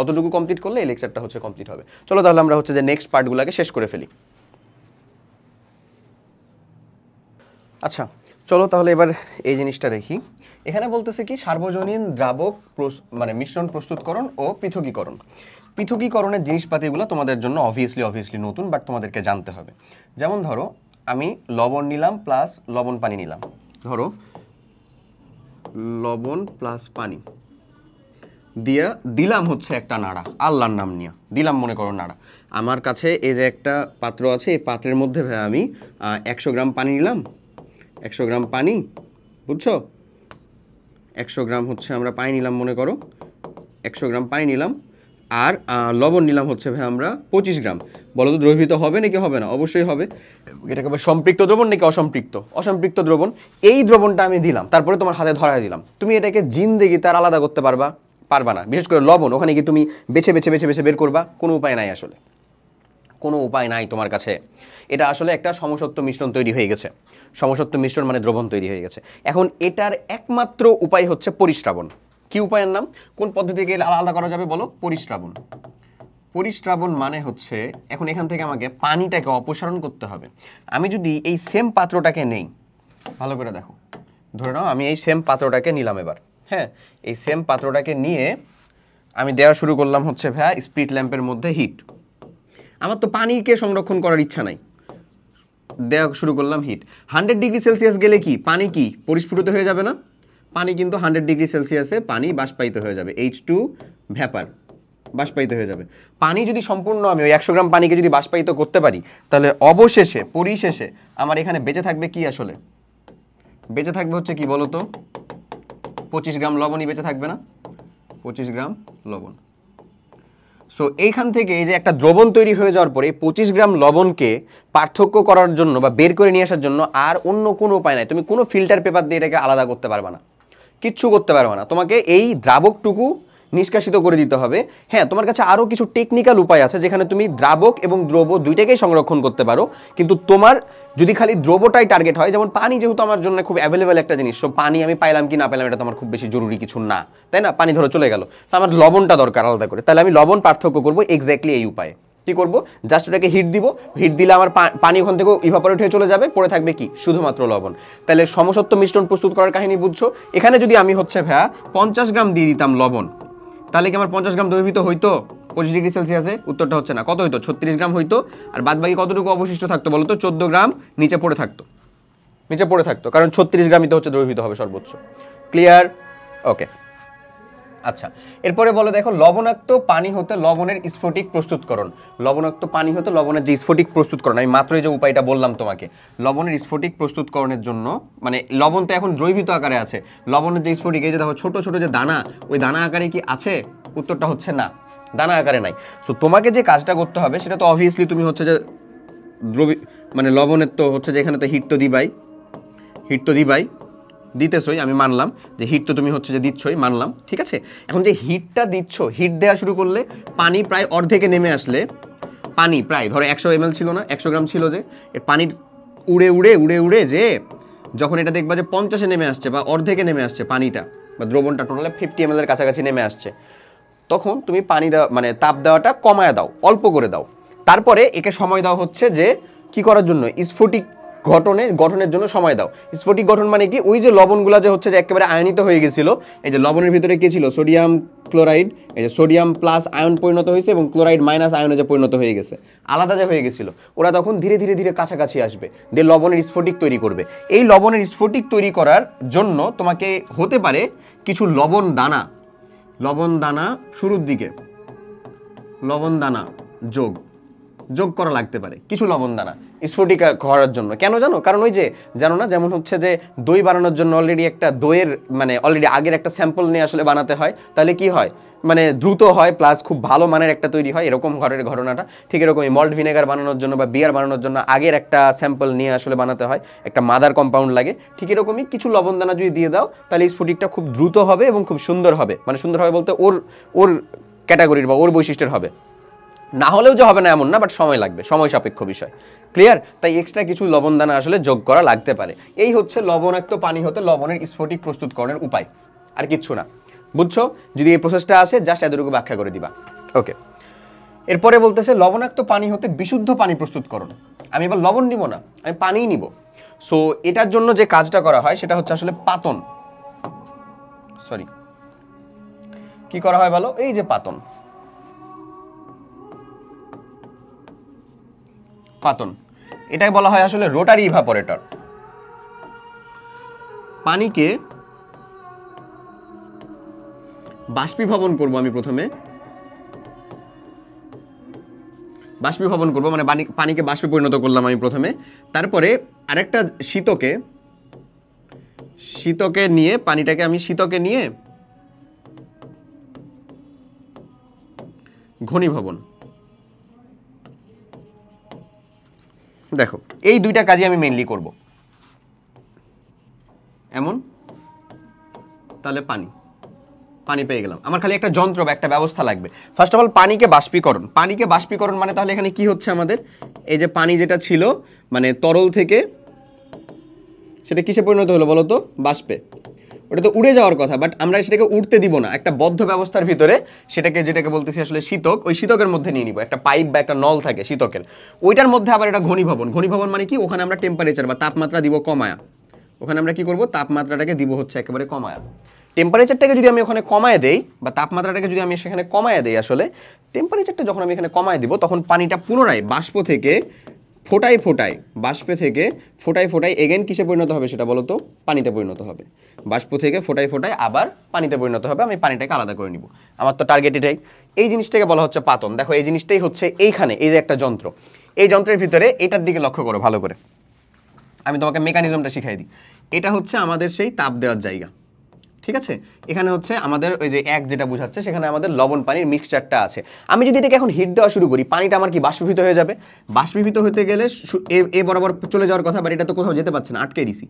অতটুকু কমপ্লিট করলে এই লেকচারটা হচ্ছে কমপ্লিট হবে। চলো তাহলে আমরা হচ্ছে যে নেক্সট পার্টগুলোকে শেষ করে ফেলি। আচ্ছা, চলো তাহলে এবার এই জিনিসটা দেখি। এখানে বলতেছে কি সার্বজনীন দ্রাবক মানে মিশ্রণ প্রস্তুতকরণ ও পৃথকীকরণ। পৃথকীকরণের জিনিসপাতিগুলো তোমাদের জন্য অবভিয়াসলি নতুন, বাট তোমাদেরকে জানতে হবে। যেমন ধরো আমি লবণ নিলাম প্লাস লবণ পানি নিলাম, ধরো লবণ প্লাস পানি দিলাম হচ্ছে একটা নাড়া, আল্লাহর নাম নিয়ে দিলাম, মনে করো নাড়া। আমার কাছে এই যে একটা পাত্র আছে, এই পাত্রের মধ্যে আমি 100 গ্রাম পানি নিলাম, 100 গ্রাম পানি, বুঝছো, 100 গ্রাম হচ্ছে আমরা পানি নিলাম, মনে করো 100 গ্রাম পানি নিলাম, আর লবণ নিলাম হচ্ছে আমরা 25 গ্রাম। বলো তো দ্রবীভূত হবে নাকি হবে না? অবশ্যই হবে। এটাকে সম্পৃক্ত দ্রবণ নাকি অসম্পৃক্ত দ্রবণ। এই দ্রবণটা আমি দিলাম, তারপরে তোমার হাতে ধরায় দিলাম, তুমি এটাকে জিন্দেগিতে আর আলাদা করতে পারবা না। বিশেষ করে লবণ, ওখানে কি তুমি বেছে বের করবা? কোনো উপায় নাই, আসলে কোনো উপায় নাই তোমার কাছে। এটা আসলে একটা সমসত্ব মিশ্রণ তৈরি হয়ে গেছে। সমসত্ব মিশ্রণ মানে দ্রবণ তৈরি হয়ে গেছে। এখন এটার একমাত্র উপায় হচ্ছে পরিস্রাবণ। কি উপায়ের নাম? কোন পদ্ধতিকে আলাদা করা যাবে বলো? পরিস্রাবণ। পরিস্রাবণ মানে হচ্ছে এখন এখান থেকে আমাকে পানিটাকে অপসারণ করতে হবে। আমি যদি এই সেম পাত্রটাকে নেই, ভালো করে দেখো, ধরে নাও আমি এই সেম পাত্রটাকে নিলাম এবার, হ্যাঁ, এই সেম পাত্রটাকে নিয়ে আমি দেওয়া শুরু করলাম হচ্ছে স্পিরিট ল্যাম্পের মধ্যে হিট। আমার তো পানিকে সংরক্ষণ করার ইচ্ছা নাই, দেওয়া শুরু করলাম হিট। 100 ডিগ্রি সেলসিয়াস গেলে কি পানি কি পরিস্ফুটিত হয়ে যাবে না? পানি কিন্তু 100 ডিগ্রি সেলসিয়াসে পানি বাষ্পায়িত হয়ে যাবে, H2 ভ্যাপার বাষ্পায়িত হয়ে যাবে। পানি যদি সম্পূর্ণ আমি ওই 100 গ্রাম পানিকে যদি বাষ্পায়িত করতে পারি, তাহলে পরিশেষে আমার এখানে বেঁচে থাকবে কি? আসলে বেঁচে থাকবে হচ্ছে কি বলো তো? 25 গ্রাম লবণই বেঁচে থাকবে না? 25 গ্রাম লবণ। সো এইখান থেকে এই যে একটা দ্রবণ তৈরি হয়ে যাওয়ার পরে 25 গ্রাম লবণকে পার্থক্য করার জন্য বা বের করে নিয়ে আসার জন্য আর অন্য কোনো উপায় নাই। তুমি কোনো ফিল্টার পেপার দিয়ে এটাকে আলাদা করতে পারবে না, কিচ্ছু করতে পারবে না। তোমাকে এই দ্রাবকটুকু নিষ্কাশিত করে দিতে হবে। হ্যাঁ, তোমার কাছে আরও কিছু টেকনিক্যাল উপায় আছে যেখানে তুমি দ্রাবক এবং দ্রব দুইটাকেই সংরক্ষণ করতে পারো, কিন্তু তোমার যদি খালি দ্রবটাই টার্গেট হয়, যেমন পানি যেহেতু আমার জন্য খুব অ্যাভেলেবেল একটা জিনিস, সো পানি আমি পাইলাম কি না পাইলাম এটা তো আমার খুব বেশি জরুরি কিছু না, তাই না? পানি ধরো চলে গেল, তো আমার লবণটা দরকার আলাদা করে, তাহলে আমি লবণ পার্থক্য করবো এক্স্যাক্টলি এই উপায়ে। কি করবো? জাস্ট ওটাকে হিট দিব, হিট দিলে আমার পানি ওখান থেকে ইভাপোরেট হয়ে চলে যাবে, পড়ে থাকবে কি? শুধুমাত্র লবণ। তাহলে সমসত্ব মিশ্রণ প্রস্তুত করার কাহিনী বুঝছো? এখানে যদি আমি হচ্ছে 50 গ্রাম দিয়ে দিতাম লবণ, তাহলে কি আমার 50 গ্রাম দ্রবীভূত হইতো 25 ডিগ্রি সেলসিয়াসে? উত্তরটা হচ্ছে না। কত হইতো? 36 গ্রাম হইতো। আর বাদ বাকি কতটুকু অবশিষ্ট থাকতো বলো তো? 14 গ্রাম নিচে পড়ে থাকতো, কারণ 36 গ্রামই তো হচ্ছে দ্রবীভূত হবে সর্বোচ্চ। ক্লিয়ার? ওকে, আচ্ছা, এরপরে বলো দেখো, লবণাক্ত পানি হতে লবণের স্ফটিক প্রস্তুতকরণ। লবণাক্ত পানি হতে লবণের যে স্ফটিক প্রস্তুতকরণ, আমি মাত্রই যে উপায়টা বললাম তোমাকে, লবণের স্ফটিক প্রস্তুতকরণের জন্য, মানে লবণ তো এখন দ্রবীভূত আকারে আছে, লবণের যে স্ফটিক, এই যে দেখো ছোট ছোট যে দানা, ওই দানা আকারে কি আছে? উত্তরটা হচ্ছে না, দানা আকারে নাই। সো তোমাকে যে কাজটা করতে হবে সেটা তো অবভিয়াসলি তুমি হচ্ছে যে মানে লবণের তো হচ্ছে যে এখানে তো হিট তো দিবাই, দিতেছই, আমি মানলাম যে হিট তো তুমি হচ্ছে যে দিচ্ছই, মানলাম, ঠিক আছে। এখন যে হিটটা দিচ্ছ, হিট দেওয়া শুরু করলে পানি প্রায় অর্ধেকে নেমে আসলে, পানি প্রায় ধরো 100 ml ছিল না, 100 গ্রাম ছিল, যে এর পানির উড়ে যে যখন এটা দেখবা যে 50-এ নেমে আসছে বা অর্ধেকে নেমে আসছে পানিটা বা দ্রবণটা টোটালে 50 ml এর কাছাকাছি নেমে আসছে, তখন তুমি পানি দেওয়া মানে তাপ দেওয়াটা কমায় দাও, অল্প করে দাও। তারপরে একে সময় দাও হচ্ছে যে কি করার জন্য? স্ফটিক গঠনের জন্য সময় দাও। স্ফটিক গঠন মানে কি? ওই যে লবণগুলো যে হচ্ছে যে একেবারে আয়নিত হয়ে গেছিল, এই যে লবণের ভিতরে কি ছিল? সোডিয়াম ক্লোরাইড, এই যে সোডিয়াম প্লাস আয়ন পরিণত হয়েছে এবং ক্লোরাইড মাইনাস আয়নে যে পরিণত হয়ে গেছে, আলাদা যে হয়ে গেছিল, ওরা তখন ধীরে ধীরে কাছাকাছি আসবে, দিয়ে লবণের স্ফটিক তৈরি করবে। এই লবণের স্ফটিক তৈরি করার জন্য তোমাকে হতে পারে কিছু লবণ দানা শুরুর দিকে লবণ দানা যোগ, যোগ করা লাগতে পারে কিছু লবণ দানা স্ফটিকা করার জন্য। কেন জানো? কারণ ওই যে জানো না, যেমন হচ্ছে যে দই বানানোর জন্য অলরেডি একটা দইয়ের মানে অলরেডি আগের একটা স্যাম্পল নিয়ে আসলে বানাতে হয়, তাহলে কি হয় মানে দ্রুত হয় প্লাস খুব ভালো মানের একটা তৈরি হয়, এরকম ঘরের ঘটনাটা। ঠিক এরকমই মল্ট ভিনেগার বানানোর জন্য বা বিয়ার বানানোর জন্য আগের একটা স্যাম্পল নিয়ে আসলে বানাতে হয়, একটা মাদার কম্পাউন্ড লাগে। ঠিক এরকমই কিছু লবণ দানা যদি দিয়ে দাও তাহলে স্ফটিকটা খুব দ্রুত হবে এবং খুব সুন্দর হবে। মানে সুন্দর হবে বলতে ওর ওর ক্যাটাগরির বা ওর বৈশিষ্ট্যের হবে, না হলেও যে হবে না এমন না, বাট সময় লাগবে, সময় সাপেক্ষ বিষয়। ক্লিয়ার? তাই এক্সট্রা কিছু লবণ দানা আসলে যোগ করা লাগতে পারে। এই হচ্ছে লবণাক্ত পানি হতে লবণের স্ফটিক প্রস্তুতকরণের উপায়, আর কিচ্ছু না। বুঝছো? যদি এই প্রসেসটা আসে জাস্ট এতটুকু ব্যাখ্যা করে দিবা। ওকে, এরপরে বলতেছে লবণাক্ত পানি হতে বিশুদ্ধ পানি প্রস্তুতকরণ। আমি এবার লবণ নিব না, আমি পানিই নিব। সো এটার জন্য যে কাজটা করা হয় সেটা হচ্ছে আসলে পাতন। সরি, কি করা হয় বলো? এই যে পাতন, পাতন এটাই বলা হয় আসলে রোটারি ইভাপোরেটর। পানিকে বাষ্পীভবন করব আমি প্রথমে, বাষ্পীভবন করব মানে পানিকে বাষ্পে পরিণত করলাম আমি প্রথমে। তারপরে আরেকটা শীতকে নিয়ে পানিটাকে আমি শীতকে নিয়ে ঘনীভবন। দেখো এই দুইটা কাজই আমি মেইনলি করব। এমন তাহলে পানি পেয়ে গেলাম। আমার খালি একটা যন্ত্র বা একটা ব্যবস্থা লাগবে। ফার্স্ট অফ অল পানিকে বাষ্পীকরণ মানে তাহলে এখানে কি হচ্ছে আমাদের, এই যে পানি যেটা ছিল মানে তরল থেকে সেটা কিসে পরিণত হলো বলো তো? বাষ্পে। ওটা তো উড়ে যাওয়ার কথা, বাট আমরা সেটাকে উঠতে দিব না, একটা বদ্ধ ব্যবস্থার ভিতরে যেটাকে বলতেছি আসলে শীতক, ওই শীতকের মধ্যে নিয়ে নিব। একটা পাইপ বা একটা নল থাকে শীতকের, ওইটার মধ্যে আবার এটা ঘনীভবন মানে কি, ওখানে আমরা টেম্পারেচার বা তাপমাত্রা দিব কমায়া। ওখানে আমরা কি করব, তাপমাত্রাটাকে দিব হচ্ছে একেবারে কমায়া। টেম্পারেচারটাকে যদি আমি ওখানে কমায় দেই বা তাপমাত্রাটাকে যদি আমি সেখানে কমায় দেই, আসলে টেম্পারেচারটা যখন আমি এখানে কমায় দিব তখন পানিটা পুনরায় বাষ্প থেকে বাষ্পে থেকে ফোটায় এগেন কিসে পরিণত হবে সেটা বলো তো? পানিতে পরিণত হবে। বাষ্প থেকে ফোটায় আবার পানিতে পরিণত হবে। আমি পানিটাকে আলাদা করে নিব, আমার তো টার্গেট এটাই। এই জিনিসটাকে বলা হচ্ছে পাতন। দেখো এই জিনিসটাই হচ্ছে এইখানে, এই যে একটা যন্ত্র, এই যন্ত্রের ভিতরে এটার দিকে লক্ষ্য করো ভালো করে, আমি তোমাকে মেকানিজমটা শিখাই দিই। এটা হচ্ছে আমাদের সেই তাপ দেওয়ার জায়গা, ঠিক আছে? এখানে হচ্ছে আমাদের ওই যে এক যেটা বোঝাচ্ছে, সেখানে আমাদের লবণ পানির মিক্সচারটা আছে। আমি যদি এটাকে এখন হিট দেওয়া শুরু করি, পানিটা আমার কি বাষ্পীভূত হয়ে যাবে। বাষ্পীভূত হতে গেলে এ বরাবর চলে যাওয়ার কথা, বাট এটা তো কোথাও যেতে পারছে না, আটকে দিছি।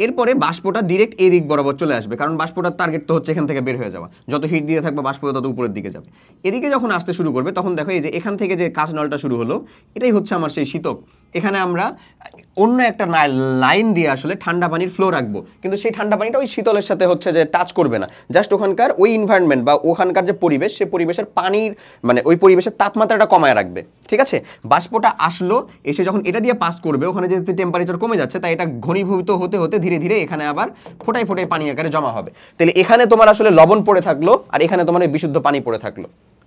এরপরে বাষ্পটা ডিরেক্ট এই দিক বরাবর চলে আসবে, কারণ বাষ্পটার টার্গেট তো হচ্ছে এখান থেকে বের হয়ে যাওয়া। যত হিট দিয়ে থাকবে বাষ্প তত উপরের দিকে যাবে। এদিকে যখন আসতে শুরু করবে তখন দেখো এই যে এখান থেকে যে কাঁচ নলটা শুরু হলো, এটাই হচ্ছে আমার সেই শীতক। এখানে আমরা অন্য একটা লাইন দিয়ে আসলে ঠান্ডা পানির ফ্লো রাখবো, কিন্তু সেই ঠান্ডা পানিটা ওই শীতলের সাথে হচ্ছে যে টাচ করবে না, জাস্ট ওখানকার ওই ইনভায়রনমেন্ট বা ওখানকার যে পরিবেশ, সেই পরিবেশের পানির মানে ওই পরিবেশের তাপমাত্রাটা কমায় রাখবে, ঠিক আছে? বাষ্পটা আসলো, এসে যখন এটা দিয়ে পাস করবে, ওখানে যেহেতু টেম্পারেচার কমে যাচ্ছে, তাই এটা ঘনীভূত হতে হতে ধীরে ধীরে এখানে আবার ফোটায় পানি আকারে জমা হবে। তাহলে এখানে তোমার আসলে লবণ পড়ে থাকলো, আর এখানে তোমার বিশুদ্ধ পানি পড়ে থাকলো।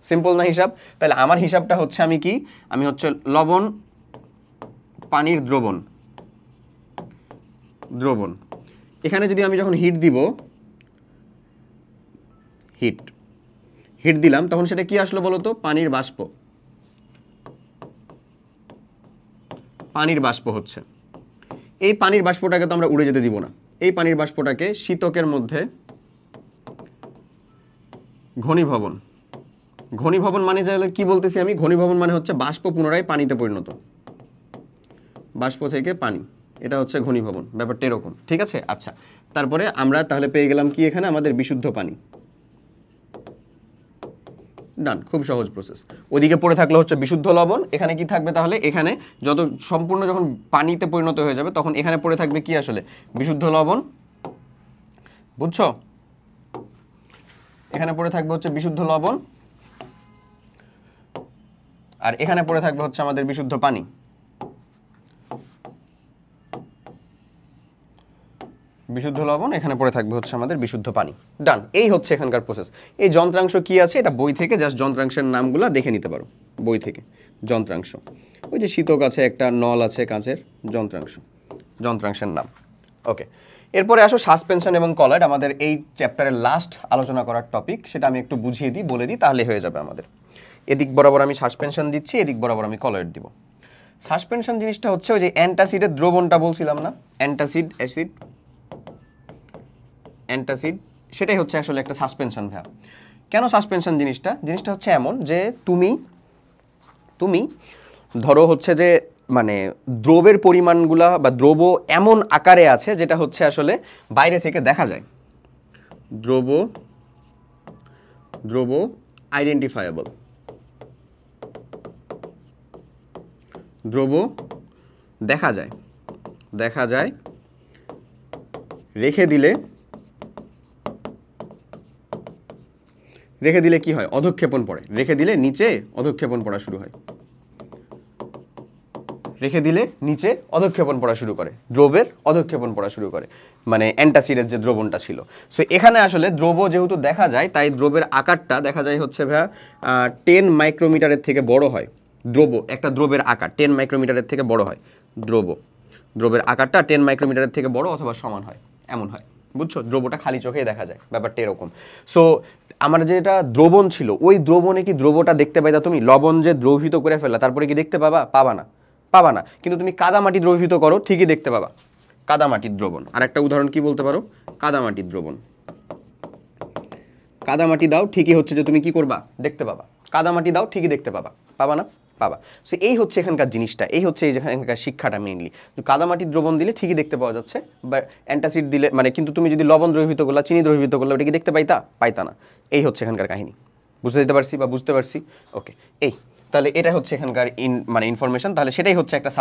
সিম্পল না হিসাব? তাহলে আমার হিসাবটা হচ্ছে আমি হচ্ছে লবণ পানির দ্রবণ। এখানে যদি আমি যখন হিট দিব, হিট দিলাম, তখন সেটা কি আসলো বলতো? পানির বাষ্প হচ্ছে। এই পানির বাষ্পটাকে তো আমরা উড়ে যেতে দিব না, এই পানির বাষ্পটাকে শীতকের মধ্যে ঘনীভবন মানে কি বলতেছি আমি? ঘনীভবন মানে হচ্ছে বাষ্প পুনরায় পানিতে পরিণত, বাষ্প থেকে পানি, এটা হচ্ছে ঘনীভবন। ব্যাপারটা এরকম, ঠিক আছে? আচ্ছা, তারপরে আমরা তাহলে পেয়ে গেলাম কি এখানে আমাদের বিশুদ্ধ পানি। ডান, খুব সহজ প্রসেস। ওদিকে পড়ে থাকলে হচ্ছে বিশুদ্ধ লবণ, এখানে কি থাকবে তাহলে? এখানে যত সম্পূর্ণ যখন পানিতে পরিণত হয়ে যাবে তখন এখানে পড়ে থাকবে কি আসলে? বিশুদ্ধ লবণ। বুঝছো? এখানে পড়ে থাকবে হচ্ছে বিশুদ্ধ লবণ, আর এখানে পড়ে থাকবে হচ্ছে আমাদের বিশুদ্ধ পানি। বিশুদ্ধ লবণ, এখানে পড়ে থাকবে হচ্ছে আমাদের বিশুদ্ধ পানি। ডান, এই হচ্ছে এখানকার প্রসেস। এই যন্ত্রাংশ কি আছে এটা বই থেকে জাস্ট যন্ত্রাংশের নামগুলো দেখে নিতে পারো, বই থেকে। যন্ত্রাংশ ওই যে শীতক আছে, একটা নল আছে কাঁচের, যন্ত্রাংশের নাম। ওকে, এরপরে আসো সাসপেনশন এবং কলয়েড, আমাদের এই চ্যাপ্টারের লাস্ট আলোচনা করার টপিক। সেটা আমি একটু বুঝিয়ে দিই, বলে দিই, তাহলে হয়ে যাবে আমাদের। এদিক বরাবর আমি সাসপেনশন দিচ্ছি, এদিক বরাবর আমি কলয়েড দিব। সাসপেনশন জিনিসটা হচ্ছে ওই যে অ্যান্টাসিডের দ্রবণটা বলছিলাম না, অ্যান্টাসিড অ্যাসিড, অ্যান্টাসিড, সেটাই হচ্ছে আসলে একটা সাসপেনশন ভাইয়া। কেন সাসপেনশন জিনিসটা হচ্ছে এমন যে তুমি ধরো হচ্ছে যে মানে দ্রবের পরিমাণগুলা বা দ্রব এমন আকারে আছে যেটা হচ্ছে আসলে বাইরে থেকে দেখা যায়, দ্রব আইডেন্টিফায়েবল, দ্রব দেখা যায়, রেখে দিলে কি হয়, অধঃক্ষেপণ পড়ে, রেখে দিলে নিচে অধঃক্ষেপণ পড়া শুরু হয়, রেখে দিলে নিচে অধঃক্ষেপণ পড়া শুরু করে, দ্রবের অধঃক্ষেপণ পড়া শুরু করে, মানে অ্যান্টাসিডের যে দ্রবণটা ছিল। সো এখানে আসলে দ্রব যেহেতু দেখা যায়, তাই দ্রবের আকারটা দেখা যায় হচ্ছে ভাইয়া 10 মাইক্রোমিটারের থেকে বড় হয়। একটা দ্রবের আকার 10 মাইক্রোমিটারের থেকে বড় হয়, দ্রবের আকারটা 10 মাইক্রোমিটারের থেকে বড় অথবা সমান হয়, এমন হয়, বুঝছো? দ্রবটা খালি চোখেই দেখা যায়, ব্যাপারটা এরকম। সো আমার যেটা দ্রবণ ছিল, ওই দ্রবণে কি দ্রবটা দেখতে পাইতা তুমি? লবণ যে দ্রবীভূত করে ফেলা, তারপরে কি দেখতে পাবা না। কিন্তু তুমি কাদামাটি দ্রবীভূত করো, ঠিকই দেখতে পাবা, কাদামাটির দ্রবণ। আর একটা উদাহরণ কি বলতে পারো? কাদামাটির দ্রবণ। কাদামাটি দাও, ঠিকই হচ্ছে যে তুমি কি করবা, দেখতে পাবা। কাদামাটি দাও, ঠিকই দেখতে পাবা না? পাবা। সো এই হচ্ছে এখানকার জিনিসটা, এই হচ্ছে এই এখানকার শিক্ষাটা মেইনলি। কাদামাটির দ্রবণ দিলে ঠিকই দেখতে পাওয়া যাচ্ছে, বা অ্যান্টাসিড দিলে মানে, কিন্তু তুমি যদি লবণ দ্রবীভূত করলা, চিনি দ্রবীভূত করলে, ওটা কি দেখতে পাইতা না। এই হচ্ছে এখানকার কাহিনী। বুঝতে পারছি? ওকে, তাহলে এটা হচ্ছে এখানকার মানে ইনফরমেশন। তাহলে সেটাই হচ্ছে একটা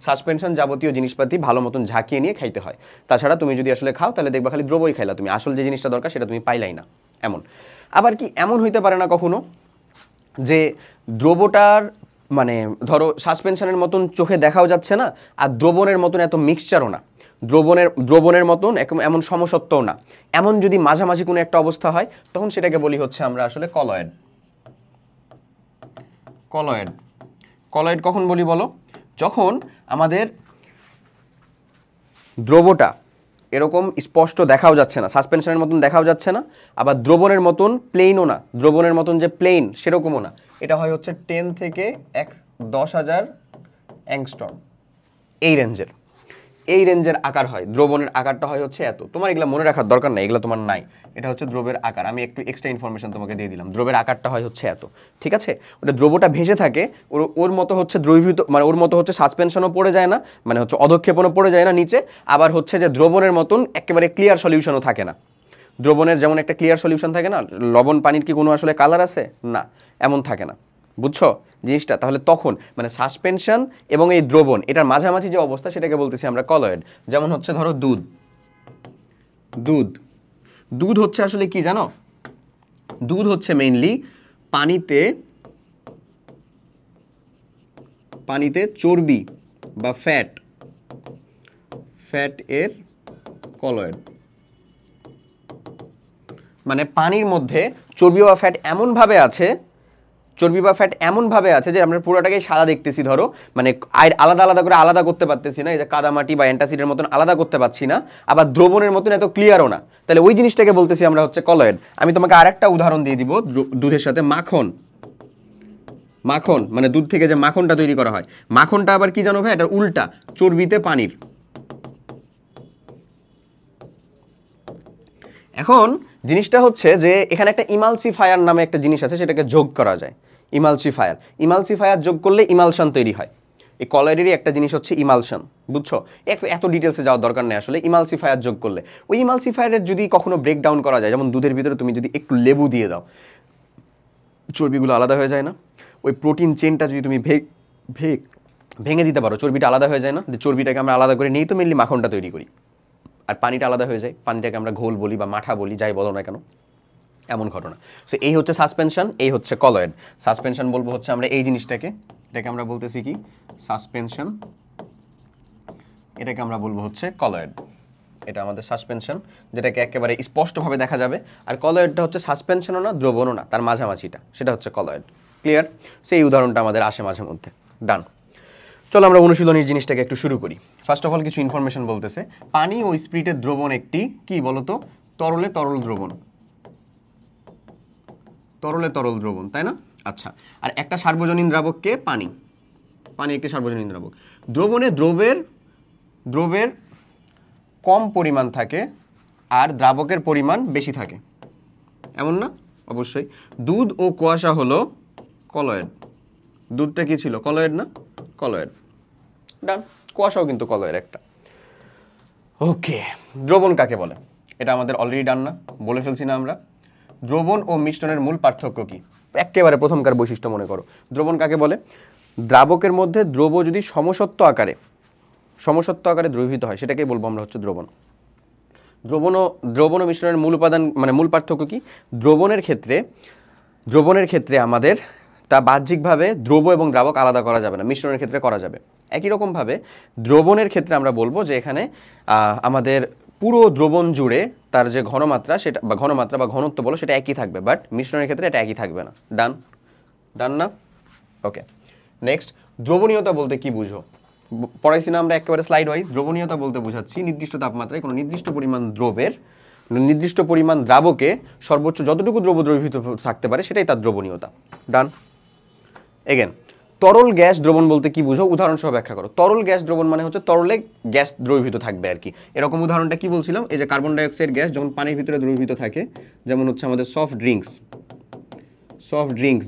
সাসপেনশন যাবতীয় জিনিসপাতি ভালো মতন ঝাঁকিয়ে নিয়ে খাইতে হয়। তাছাড়া তুমি যদি আসলে খাও, তাহলে দেখবা খালি দ্রবই খাইলা, তুমি আসল যে জিনিসটা দরকার সেটা তুমি পাইলাই না। এমন আবার কি এমন হইতে পারে না কখনো যে দ্রবটার মানে ধরো সাসপেনশনের মতন চোখে দেখাও যাচ্ছে না, আর দ্রবণের মতন এত মিক্সচারও না, দ্রবণের মতন এমন সমসত্বও না, এমন যদি মাঝামাঝি কোনো একটা অবস্থা হয়, তখন সেটাকে বলি হচ্ছে আমরা আসলে কলয়েড কখন বলি বলো? যখন আমাদের দ্রবটা এরকম স্পষ্ট দেখাও যাচ্ছে না, সাসপেনশনের মতন দেখাও যাচ্ছে না, আবার দ্রবণের মতন প্লেনও না, দ্রবণের মতন যে প্লেন সেরকমও না, এটা হয় হচ্ছে 10 থেকে 10,000 অ্যাংস্ট্রম, এই রেঞ্জের আকার হয়। দ্রবণের আকারটা হয় হচ্ছে এত। তোমার এগুলো মনে রাখার দরকার নাই, এগুলো তোমার নাই। এটা হচ্ছে দ্রবের আকার, আমি একটু এক্সট্রা ইনফরমেশন তোমাকে দিয়ে দিলাম। দ্রবের আকারটা হয় হচ্ছে এত, ঠিক আছে? ওটা দ্রবটা ভেসে থাকে, ওর মতো হচ্ছে দ্রবীভূত, মানে ওর মতো হচ্ছে সাসপেনশনও পড়ে যায় না, মানে হচ্ছে অধঃক্ষেপণও পড়ে যায় না নিচে, আবার হচ্ছে যে দ্রবণের মতন একেবারে ক্লিয়ার সলিউশনও থাকে না। দ্রবণের যেমন একটা ক্লিয়ার সলিউশন থাকে না, লবণ পানির কি কোনো আসলে কালার আছে? না, এমন থাকে না, বুঝছো জিনিসটা? তাহলে তখন মানে সাসপেনশন এবং এই দ্রবণ এটার মাঝামাঝি যে অবস্থা, সেটাকে বলতেছি আমরা কলয়েড। যেমন হচ্ছে ধরো দুধ হচ্ছে আসলে কি জানো? দুধ হচ্ছে মেইনলি পানিতে চর্বি বা ফ্যাট এর কলয়েড। মানে পানির মধ্যে চর্বি বা ফ্যাট এমনভাবে আছে যে আমরা পুরোটাকে সাদা দেখতেছি, ধরো মানে আলাদা করে আলাদা করতে পারতেছি না, এই যে কাদামাটি বা অ্যান্টাসিডের মতন আলাদা করতে পারছি না, আবার দ্রবণের মতন এত ক্লিয়ারও না। তাহলে ওই জিনিসটাকে বলতেছি আমরা হচ্ছে কলয়েড। আমি তোমাকে আরেকটা উদাহরণ দিয়ে দিব, দুধের সাথে মাখন মানে দুধ থেকে যে মাখনটা তৈরি করা হয়, মাখনটা আবার কি জানো ভাই? এটা উল্টা, চর্বিতে পানির। এখন জিনিসটা হচ্ছে যে এখানে একটা ইমালসিফায়ার নামে একটা জিনিস আছে, সেটাকে যোগ করা যায়। ইমালসিফায়ার যোগ করলে ইমালশন তৈরি হয়। এই কলয়েডেরই একটা জিনিস হচ্ছে ইমালশন, বুঝছো? এত ডিটেলসে যাওয়ার দরকার নেই আসলে। ইমালসিফায়ার যোগ করলে, ওই ইমালসিফায়ারের যদি কখনো ব্রেকডাউন করা যায়, যেমন দুধের ভিতরে তুমি যদি একটু লেবু দিয়ে দাও, চর্বিগুলো আলাদা হয়ে যায় না? ওই প্রোটিন চেনটা যদি তুমি ভেঙে দিতে পারো, চর্বিটা আলাদা হয়ে যায় না? যে চর্বিটাকে আমরা আলাদা করে নিই তো মেনলি মাখনটা তৈরি করি, আর পানিটা আলাদা হয়ে যায়, পানিটাকে আমরা ঘোল বলি বা মাঠা বলি, যাই বলো না কেন, এমন ঘটনা। সো এই হচ্ছে সাসপেনশন, এই হচ্ছে কলয়েড। সাসপেনশন বলবো হচ্ছে আমরা এই জিনিসটাকে, এটাকে আমরা বলতেছি কি সাসপেনশন, এটাকে আমরা বলবো হচ্ছে কলয়েড। এটা আমাদের সাসপেনশন, যেটাকে একেবারে স্পষ্টভাবে দেখা যাবে। আর কলয়েডটা হচ্ছে সাসপেনশনও না, দ্রবণও না, তার মাঝামাঝিটা, সেটা হচ্ছে কলয়েড। ক্লিয়ার? সেই উদাহরণটা আমাদের আসে মাঝে মধ্যে। ডান। চলো আমরা অনুশীলনীর জিনিসটাকে একটু শুরু করি। ফার্স্ট অফ অল কিছু ইনফরমেশন বলতেছে। পানি ও স্পিরিটের দ্রবণ একটি কি বলতো? তরলে তরল দ্রবণ, তাই না? আচ্ছা, আর একটা সার্বজনীন দ্রাবককে পানি, পানি একটি সার্বজনীন দ্রাবক। দ্রবণে দ্রবের কম পরিমাণ থাকে আর দ্রাবকের পরিমাণ বেশি থাকে, এমন না? অবশ্যই। দুধ ও কুয়াশা হলো কলয়েড। দুধটা কি ছিল? কলয়েড না? কলয়েড। ডান। কুয়াশাও কিন্তু কলয়েড একটা। ওকে, দ্রবণ কাকে বলে? এটা আমাদের অলরেডি ডান না? বলে ফেলছি না আমরা? দ্রবণ ও মিশ্রণের মূল পার্থক্য কি? একেবারে প্রথমকার বৈশিষ্ট্য মনে করো। দ্রবণ কাকে বলে? দ্রাবকের মধ্যে দ্রব্য যদি সমসত্ব আকারে দ্রবীভূত হয় সেটাকেই বলবো আমরা হচ্ছে দ্রবণ। দ্রবণ ও মিশ্রণের মূল উপাদান মানে মূল পার্থক্য কি? দ্রবণের ক্ষেত্রে আমাদের তা বাহ্যিকভাবে দ্রব্য এবং দ্রাবক আলাদা করা যাবে না, মিশ্রণের ক্ষেত্রে করা যাবে। একই রকমভাবে দ্রবণের ক্ষেত্রে আমরা বলবো যে এখানে আমাদের পুরো দ্রবণ জুড়ে তার যে ঘনমাত্রা বা ঘনত্ব বলো সেটা একই থাকবে, বাট মিশ্রণের ক্ষেত্রে এটা একই থাকবে না। ডান না? ওকে, নেক্সট, দ্রবণীয়তা বলতে কি বুঝো? পড়াইছি না আমরা একেবারে স্লাইড ওয়াইজ? দ্রবণীয়তা বলতে বোঝাচ্ছি নির্দিষ্ট তাপমাত্রায় কোনো নির্দিষ্ট পরিমাণ দ্রাবকে সর্বোচ্চ যতটুকু দ্রব্য দ্রবীভূত থাকতে পারে সেটাই তার দ্রবণীয়তা। ডান। এগেন, তরল গ্যাস দ্রবণ বলতে কি বুঝো? উদাহরণ সহ ব্যাখ্যা করো। তরল গ্যাস দ্রবণ মানে হচ্ছে তরলে গ্যাস দ্রবীভূত থাকবে আর কি। এরকম উদাহরণটা কি বলছিলাম? এই যে কার্বন ডাইঅক্সাইড গ্যাস যখন পানির ভিতরে দ্রবীভূত থাকে, যেমন হচ্ছে আমাদের সফট ড্রিঙ্কস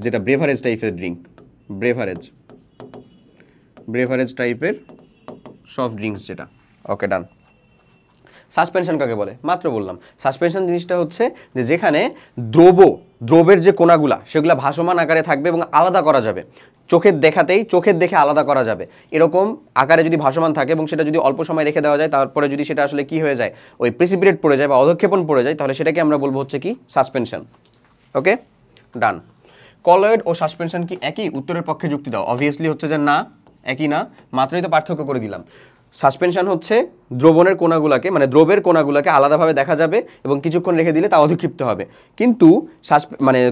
যেটা ব্রেভারেজ টাইপের ড্রিঙ্ক, ব্রেভারেজ টাইপের সফট ড্রিঙ্কস যেটা। ওকে, ডান। সাসপেনশন কাকে বলে? মাত্র বললাম। সাসপেনশন জিনিসটা হচ্ছে যে যেখানে দ্রবের যে কোণাগুলা সেগুলো ভাসমান আকারে থাকবে এবং আলাদা করা যাবে, চোখের দেখে আলাদা করা যাবে এরকম আকারে যদি ভাসমান থাকে এবং সেটা যদি অল্প সময় রেখে দেওয়া যায়, তারপরে যদি সেটা আসলে কি হয়ে যায়, ওই প্রেসিপিটেট পড়ে যায় বা অধক্ষেপণ পড়ে যায়, তাহলে সেটাকে আমরা বলবো হচ্ছে কি? সাসপেনশন। ওকে, ডান। কলয়েড ও সাসপেনশন কি একই? উত্তরের পক্ষে যুক্তি দাও। অবভিয়াসলি হচ্ছে যে না, একই না, মাত্রই তো পার্থক্য করে দিলাম। সাসপেনশন হচ্ছে দ্রবণের কোণাগুলোকে মানে দ্রবের কোণাগুলোকে আলাদাভাবে দেখা যাবে এবং কিছুক্ষণ রেখে দিলে তা অধিক্ষিপ্ত হবে, কিন্তু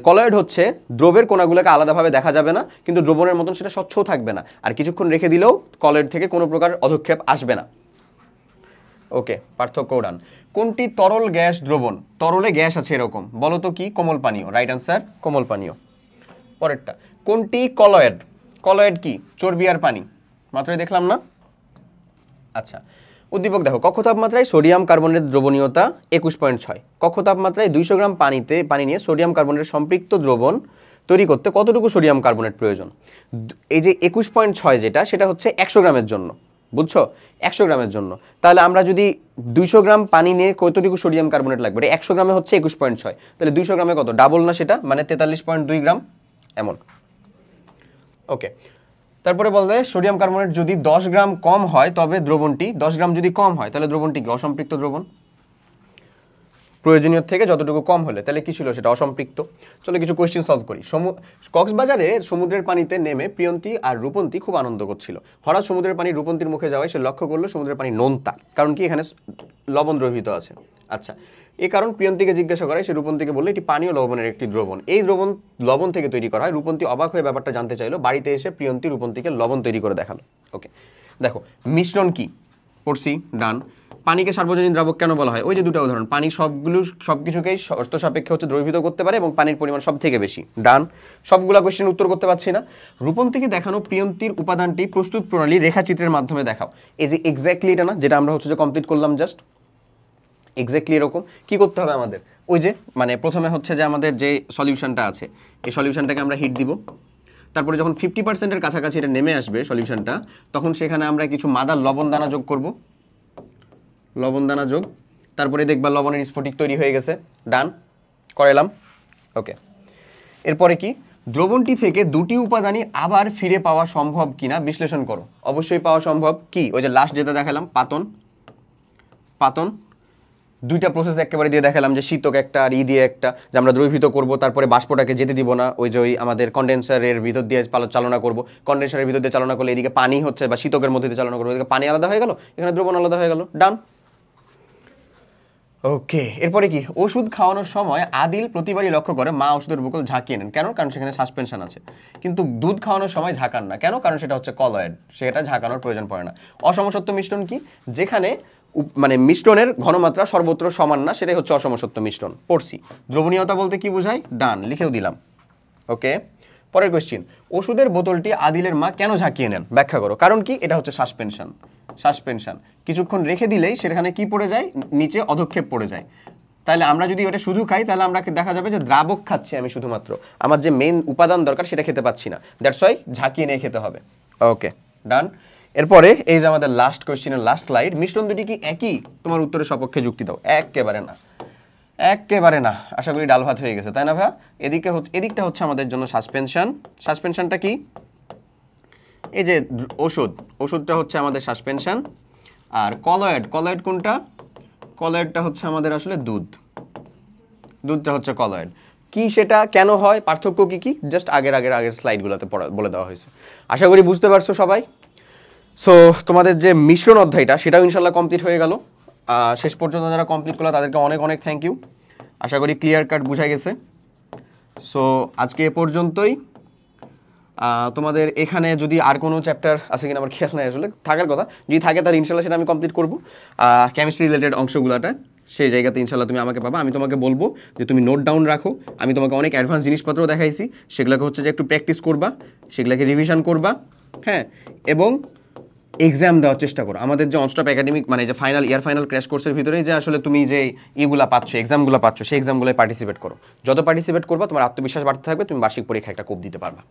কলয়েড হচ্ছে দ্রবের কোণাগুলোকে আলাদাভাবে দেখা যাবে না, কিন্তু দ্রবণের মতন সেটা স্বচ্ছও থাকবে না, আর কিছুক্ষণ রেখে দিলেও কলয়েড থেকে কোনো প্রকার অধক্ষেপ আসবে না। ওকে, পার্থক্য ডান। কোনটি তরল গ্যাস দ্রবণ? তরলে গ্যাস আছে এরকম, বলো তো কি? কোমল পানীয়। রাইট আনসার, কোমল পানীয়। পরেরটা, কোনটি কলয়েড? কলয়েড কি? চর্বি আর পানি, মাত্রই দেখলাম না? আচ্ছা, উদ্দীপক দেখো। কক্ষ তাপমাত্রায় সোডিয়াম কার্বনের দ্রবণীয়তা 21.6। কক্ষ তাপমাত্রায় 200 গ্রাম পানি নিয়ে সোডিয়াম কার্বনের সম্পৃক্ত দ্রবণ তৈরি করতে কতটুকু সোডিয়াম কার্বনেট প্রয়োজন? এই যে 21.6 যেটা, সেটা হচ্ছে 100 গ্রামের জন্য, বুঝছো? 100 গ্রামের জন্য। তাহলে আমরা যদি 200 গ্রাম পানি নিয়ে কতটুকু সোডিয়াম কার্বনেট লাগবে? 100 গ্রামে হচ্ছে 21.6, তাহলে 200 গ্রামে কত? ডাবল না সেটা, মানে 43.2 গ্রাম এমন। ওকে, তারপরে বলতে সোডিয়াম কার্বনেট যদি 10 গ্রাম কম হয় তবে দ্রবণটি 10 গ্রাম যদি কম হয় তাহলে দ্রবণটি কি? অসম্পৃক্ত দ্রবণ। প্রয়োজনীয় থেকে যতটুকু কম হলে, তাহলে কি ছিল সেটা? অসম্পৃক্ত। চলো কিছু কোয়েশ্চেন সলভ করি। কক্সবাজারে সমুদ্রের পানিতে নেমে প্রিয়ন্তী আর রূপন্তী খুব আনন্দ করছিল। হঠাৎ সমুদ্রের পানি রূপন্তীর মুখে যাওয়ায় সে লক্ষ্য করলো সমুদ্রের পানি নোনতা, কারণ কি? এখানে লবণ দ্রবীভূত আছে। আচ্ছা, এই কারণ প্রিয়ন্তীকে জিজ্ঞাসা করে, সে রূপন্তীকে বললো এটি পানীয় লবণের একটি দ্রবণ, এই দ্রবণ লবণ থেকে তৈরি করা হয়। রূপন্তী অবাক হয়ে ব্যাপারটা জানতে চাইলো। বাড়িতে এসে প্রিয়ন্তী রূপন্তীকে লবণ তৈরি করে দেখালো। ওকে, দেখো মিশ্রণ কি পড়ছি, ডান। পানিকে সার্বজনীন দ্রাবক কেন বলা হয়? ওই যে দুটো উদাহরণ, পানি সবকিছুকেই শর্ত সাপেক্ষে হচ্ছে দ্রবীভূত করতে পারে এবং পানির পরিমাণ সব থেকে বেশি। ডান। সবগুলা কোশ্চেন উত্তর করতে পারছি না। রূপন্তীকে দেখানো প্রিয়ন্তীর উপাদানটি প্রস্তুত প্রণালী রেখাচিত্রের মাধ্যমে দেখাও। এই যে এক্স্যাক্টলি এটা না, যেটা আমরা হচ্ছে যে কমপ্লিট করলাম জাস্ট এক্স্যাক্টলি এরকম। কি করতে হবে আমাদের? ওই যে প্রথমে হচ্ছে যে আমাদের যে সলিউশনটা আছে, এই সলিউশনটাকে আমরা হিট দিব। তারপরে যখন 50%-এর কাছাকাছি এটা নেমে আসবে সলিউশনটা, তখন সেখানে আমরা কিছু মাদার লবণ দানা যোগ করব, লবণ দানা যোগ। তারপরে দেখবা লবণের স্ফটিক তৈরি হয়ে গেছে। ডান করাইলাম। ওকে, এরপরে কি? দ্রবণটি থেকে দুটি উপাদানই আবার ফিরে পাওয়া সম্ভব কিনা বিশ্লেষণ করো। অবশ্যই পাওয়া সম্ভব। কি? ওই যে লাস্ট যেটা দেখালাম, পাতন দুইটা প্রসেস একেবারে দিয়ে দেখালাম, যে শীতক একটা আর দিয়ে একটা, যে আমরা দ্রবীভূত করব, তারপরে বাষ্পটাকে যেতে দিব না, ওই যে ওই আমাদের কন্ডেন্সারের ভিতর দিয়ে চালনা করব, কন্ডেন্সারের ভিতর দিয়ে চালনা করলে এদিকে পানি হচ্ছে বা শীতকের মধ্যে দিয়ে চালনা করবো, এদিকে পানি আলাদা হয়ে গেল, এখানে দ্রবণ আলাদা হয়ে গেল। ডান। ওকে, এরপরে কি? ওষুধ খাওয়ানোর সময় আদিল প্রতিবারই লক্ষ্য করে মা ওষুধের বোতল ঝাঁকিয়ে নেন। কেন? কারণ সেখানে সাসপেনশন আছে। কিন্তু দুধ খাওয়ানোর সময় ঝাঁকান না। কেন? কারণ সেটা হচ্ছে কলয়েড, সেটা ঝাঁকানোর প্রয়োজন পড়ে না। অসমসত্ব মিশ্রণ কি? যেখানে মিশ্রণের ঘনমাত্রা সর্বত্র সমান না, সেটাই হচ্ছে অসমসত্ব মিশ্রণ। পড়ছি। দ্রবণীয়তা বলতে কি বোঝায়? ডান, লিখেও দিলাম। ওকে, পরের কোয়েশ্চেন, ওষুধের বোতলটি আদিলের মা কেন ঝাঁকিয়ে নেন, ব্যাখ্যা করো। কারণ কি, এটা হচ্ছে সাসপেনশন। কিছুক্ষণ রেখে দিলেই সেখানে কি পড়ে যায়, নিচে অধক্ষেপ পড়ে যায়। তাহলে আমরা যদি ওটা শুধু খাই তাহলে আমরা দেখা যাবে যে দ্রাবক খাচ্ছি আমি শুধুমাত্র, আমার যে মেইন উপাদান দরকার সেটা খেতে পাচ্ছি না, দ্যাটস ওয়াই ঝাঁকিয়ে নিয়ে খেতে হবে। ওকে, ডান। এরপরে এই যে আমাদের লাস্ট কোয়েশ্চেনের লাস্ট স্লাইড, মিশ্রণ দুটি কি একই, তোমার উত্তরের সপক্ষে যুক্তি দাও। একেবারে না, একেবারে না। আশা করি ডাল ভাত হয়ে গেছে, তাই না ভাইয়া? এদিকটা হচ্ছে আমাদের জন্য সাসপেনশনটা কি, এই যে ওষুধটা হচ্ছে আমাদের সাসপেনশন। আর কলয়েড কোনটা, কলয়েডটা হচ্ছে আমাদের আসলে দুধটা হচ্ছে কলয়েড। কি সেটা কেন হয়, পার্থক্য কি জাস্ট আগের স্লাইডগুলোতে বলে দেওয়া হয়েছে। আশা করি বুঝতে পারছো সবাই। সো তোমাদের যে মিশ্রণ অধ্যায়টা সেটাও ইনশাল্লাহ কমপ্লিট হয়ে গেল। শেষ পর্যন্ত যারা কমপ্লিট করলো তাদেরকে অনেক অনেক থ্যাংক ইউ। আশা করি ক্লিয়ার কাট বুঝাই গেছে। সো আজকে এ পর্যন্তই। তোমাদের এখানে যদি আর কোনো চ্যাপ্টার আছে কিনা আমার খেয়াল নাই, আসলে থাকার কথা, যদি থাকে তাহলে ইনশাল্লাহ সেটা আমি কমপ্লিট করবো। কেমিস্ট্রি রিলেটেড অংশগুলোটা সেই জায়গাতে ইনশাল্লাহ তুমি আমাকে পাবা। আমি তোমাকে বলবো যে তুমি নোট ডাউন রাখো। আমি তোমাকে অনেক অ্যাডভান্স জিনিসপত্র দেখাইছি, সেগুলোকে হচ্ছে যে একটু প্র্যাকটিস করবা, সেগুলোকে রিভিশন করবা, হ্যাঁ, এবং এক্সাম দেওয়ার চেষ্টা করো। আমাদের যে অনস্টপ একাডেমিক মানে যে ফাইনাল ক্র্যাশ কোর্সের ভিতরেই যে আসলে তুমি যে এগুলা পাচ্ছ, এক্সামগুলো পাচ্ছ, সেই এক্সামগুলোয় পার্টিসিপেট করো। যত পার্টিসিপেট করবা তোমার আত্মবিশ্বাস বাড়তে থাকবে, তুমি বার্ষিক পরীক্ষা একটা কোপ দিতে পারবা।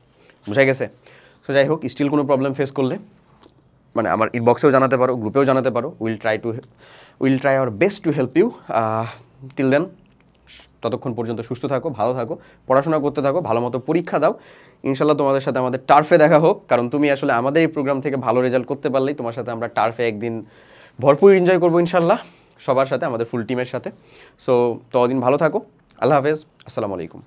বুঝা গেছে? সো যাই হোক, স্টিল কোনো প্রবলেম ফেস করলে মানে আমার ইনবক্সেও জানাতে পারো, গ্রুপেও জানাতে পারো। Will try our best to help you. Till then, ততক্ষণ পর্যন্ত সুস্থ থাকো, ভালো থাকো, পড়াশোনা করতে থাকো, ভালো মতো পরীক্ষা দাও। ইনশাল্লাহ তোমাদের সাথে আমাদের টার্ফে দেখা হোক, কারণ তুমি আসলে আমাদের এই প্রোগ্রাম থেকে ভালো রেজাল্ট করতে পারলেই তোমার সাথে আমরা টার্ফে একদিন ভরপুর এনজয় করবো ইনশাল্লাহ, সবার সাথে, আমাদের ফুল টিমের সাথে। সো ততদিন ভালো থাকো। আল্লাহ হাফেজ, আসসালামু আলাইকুম।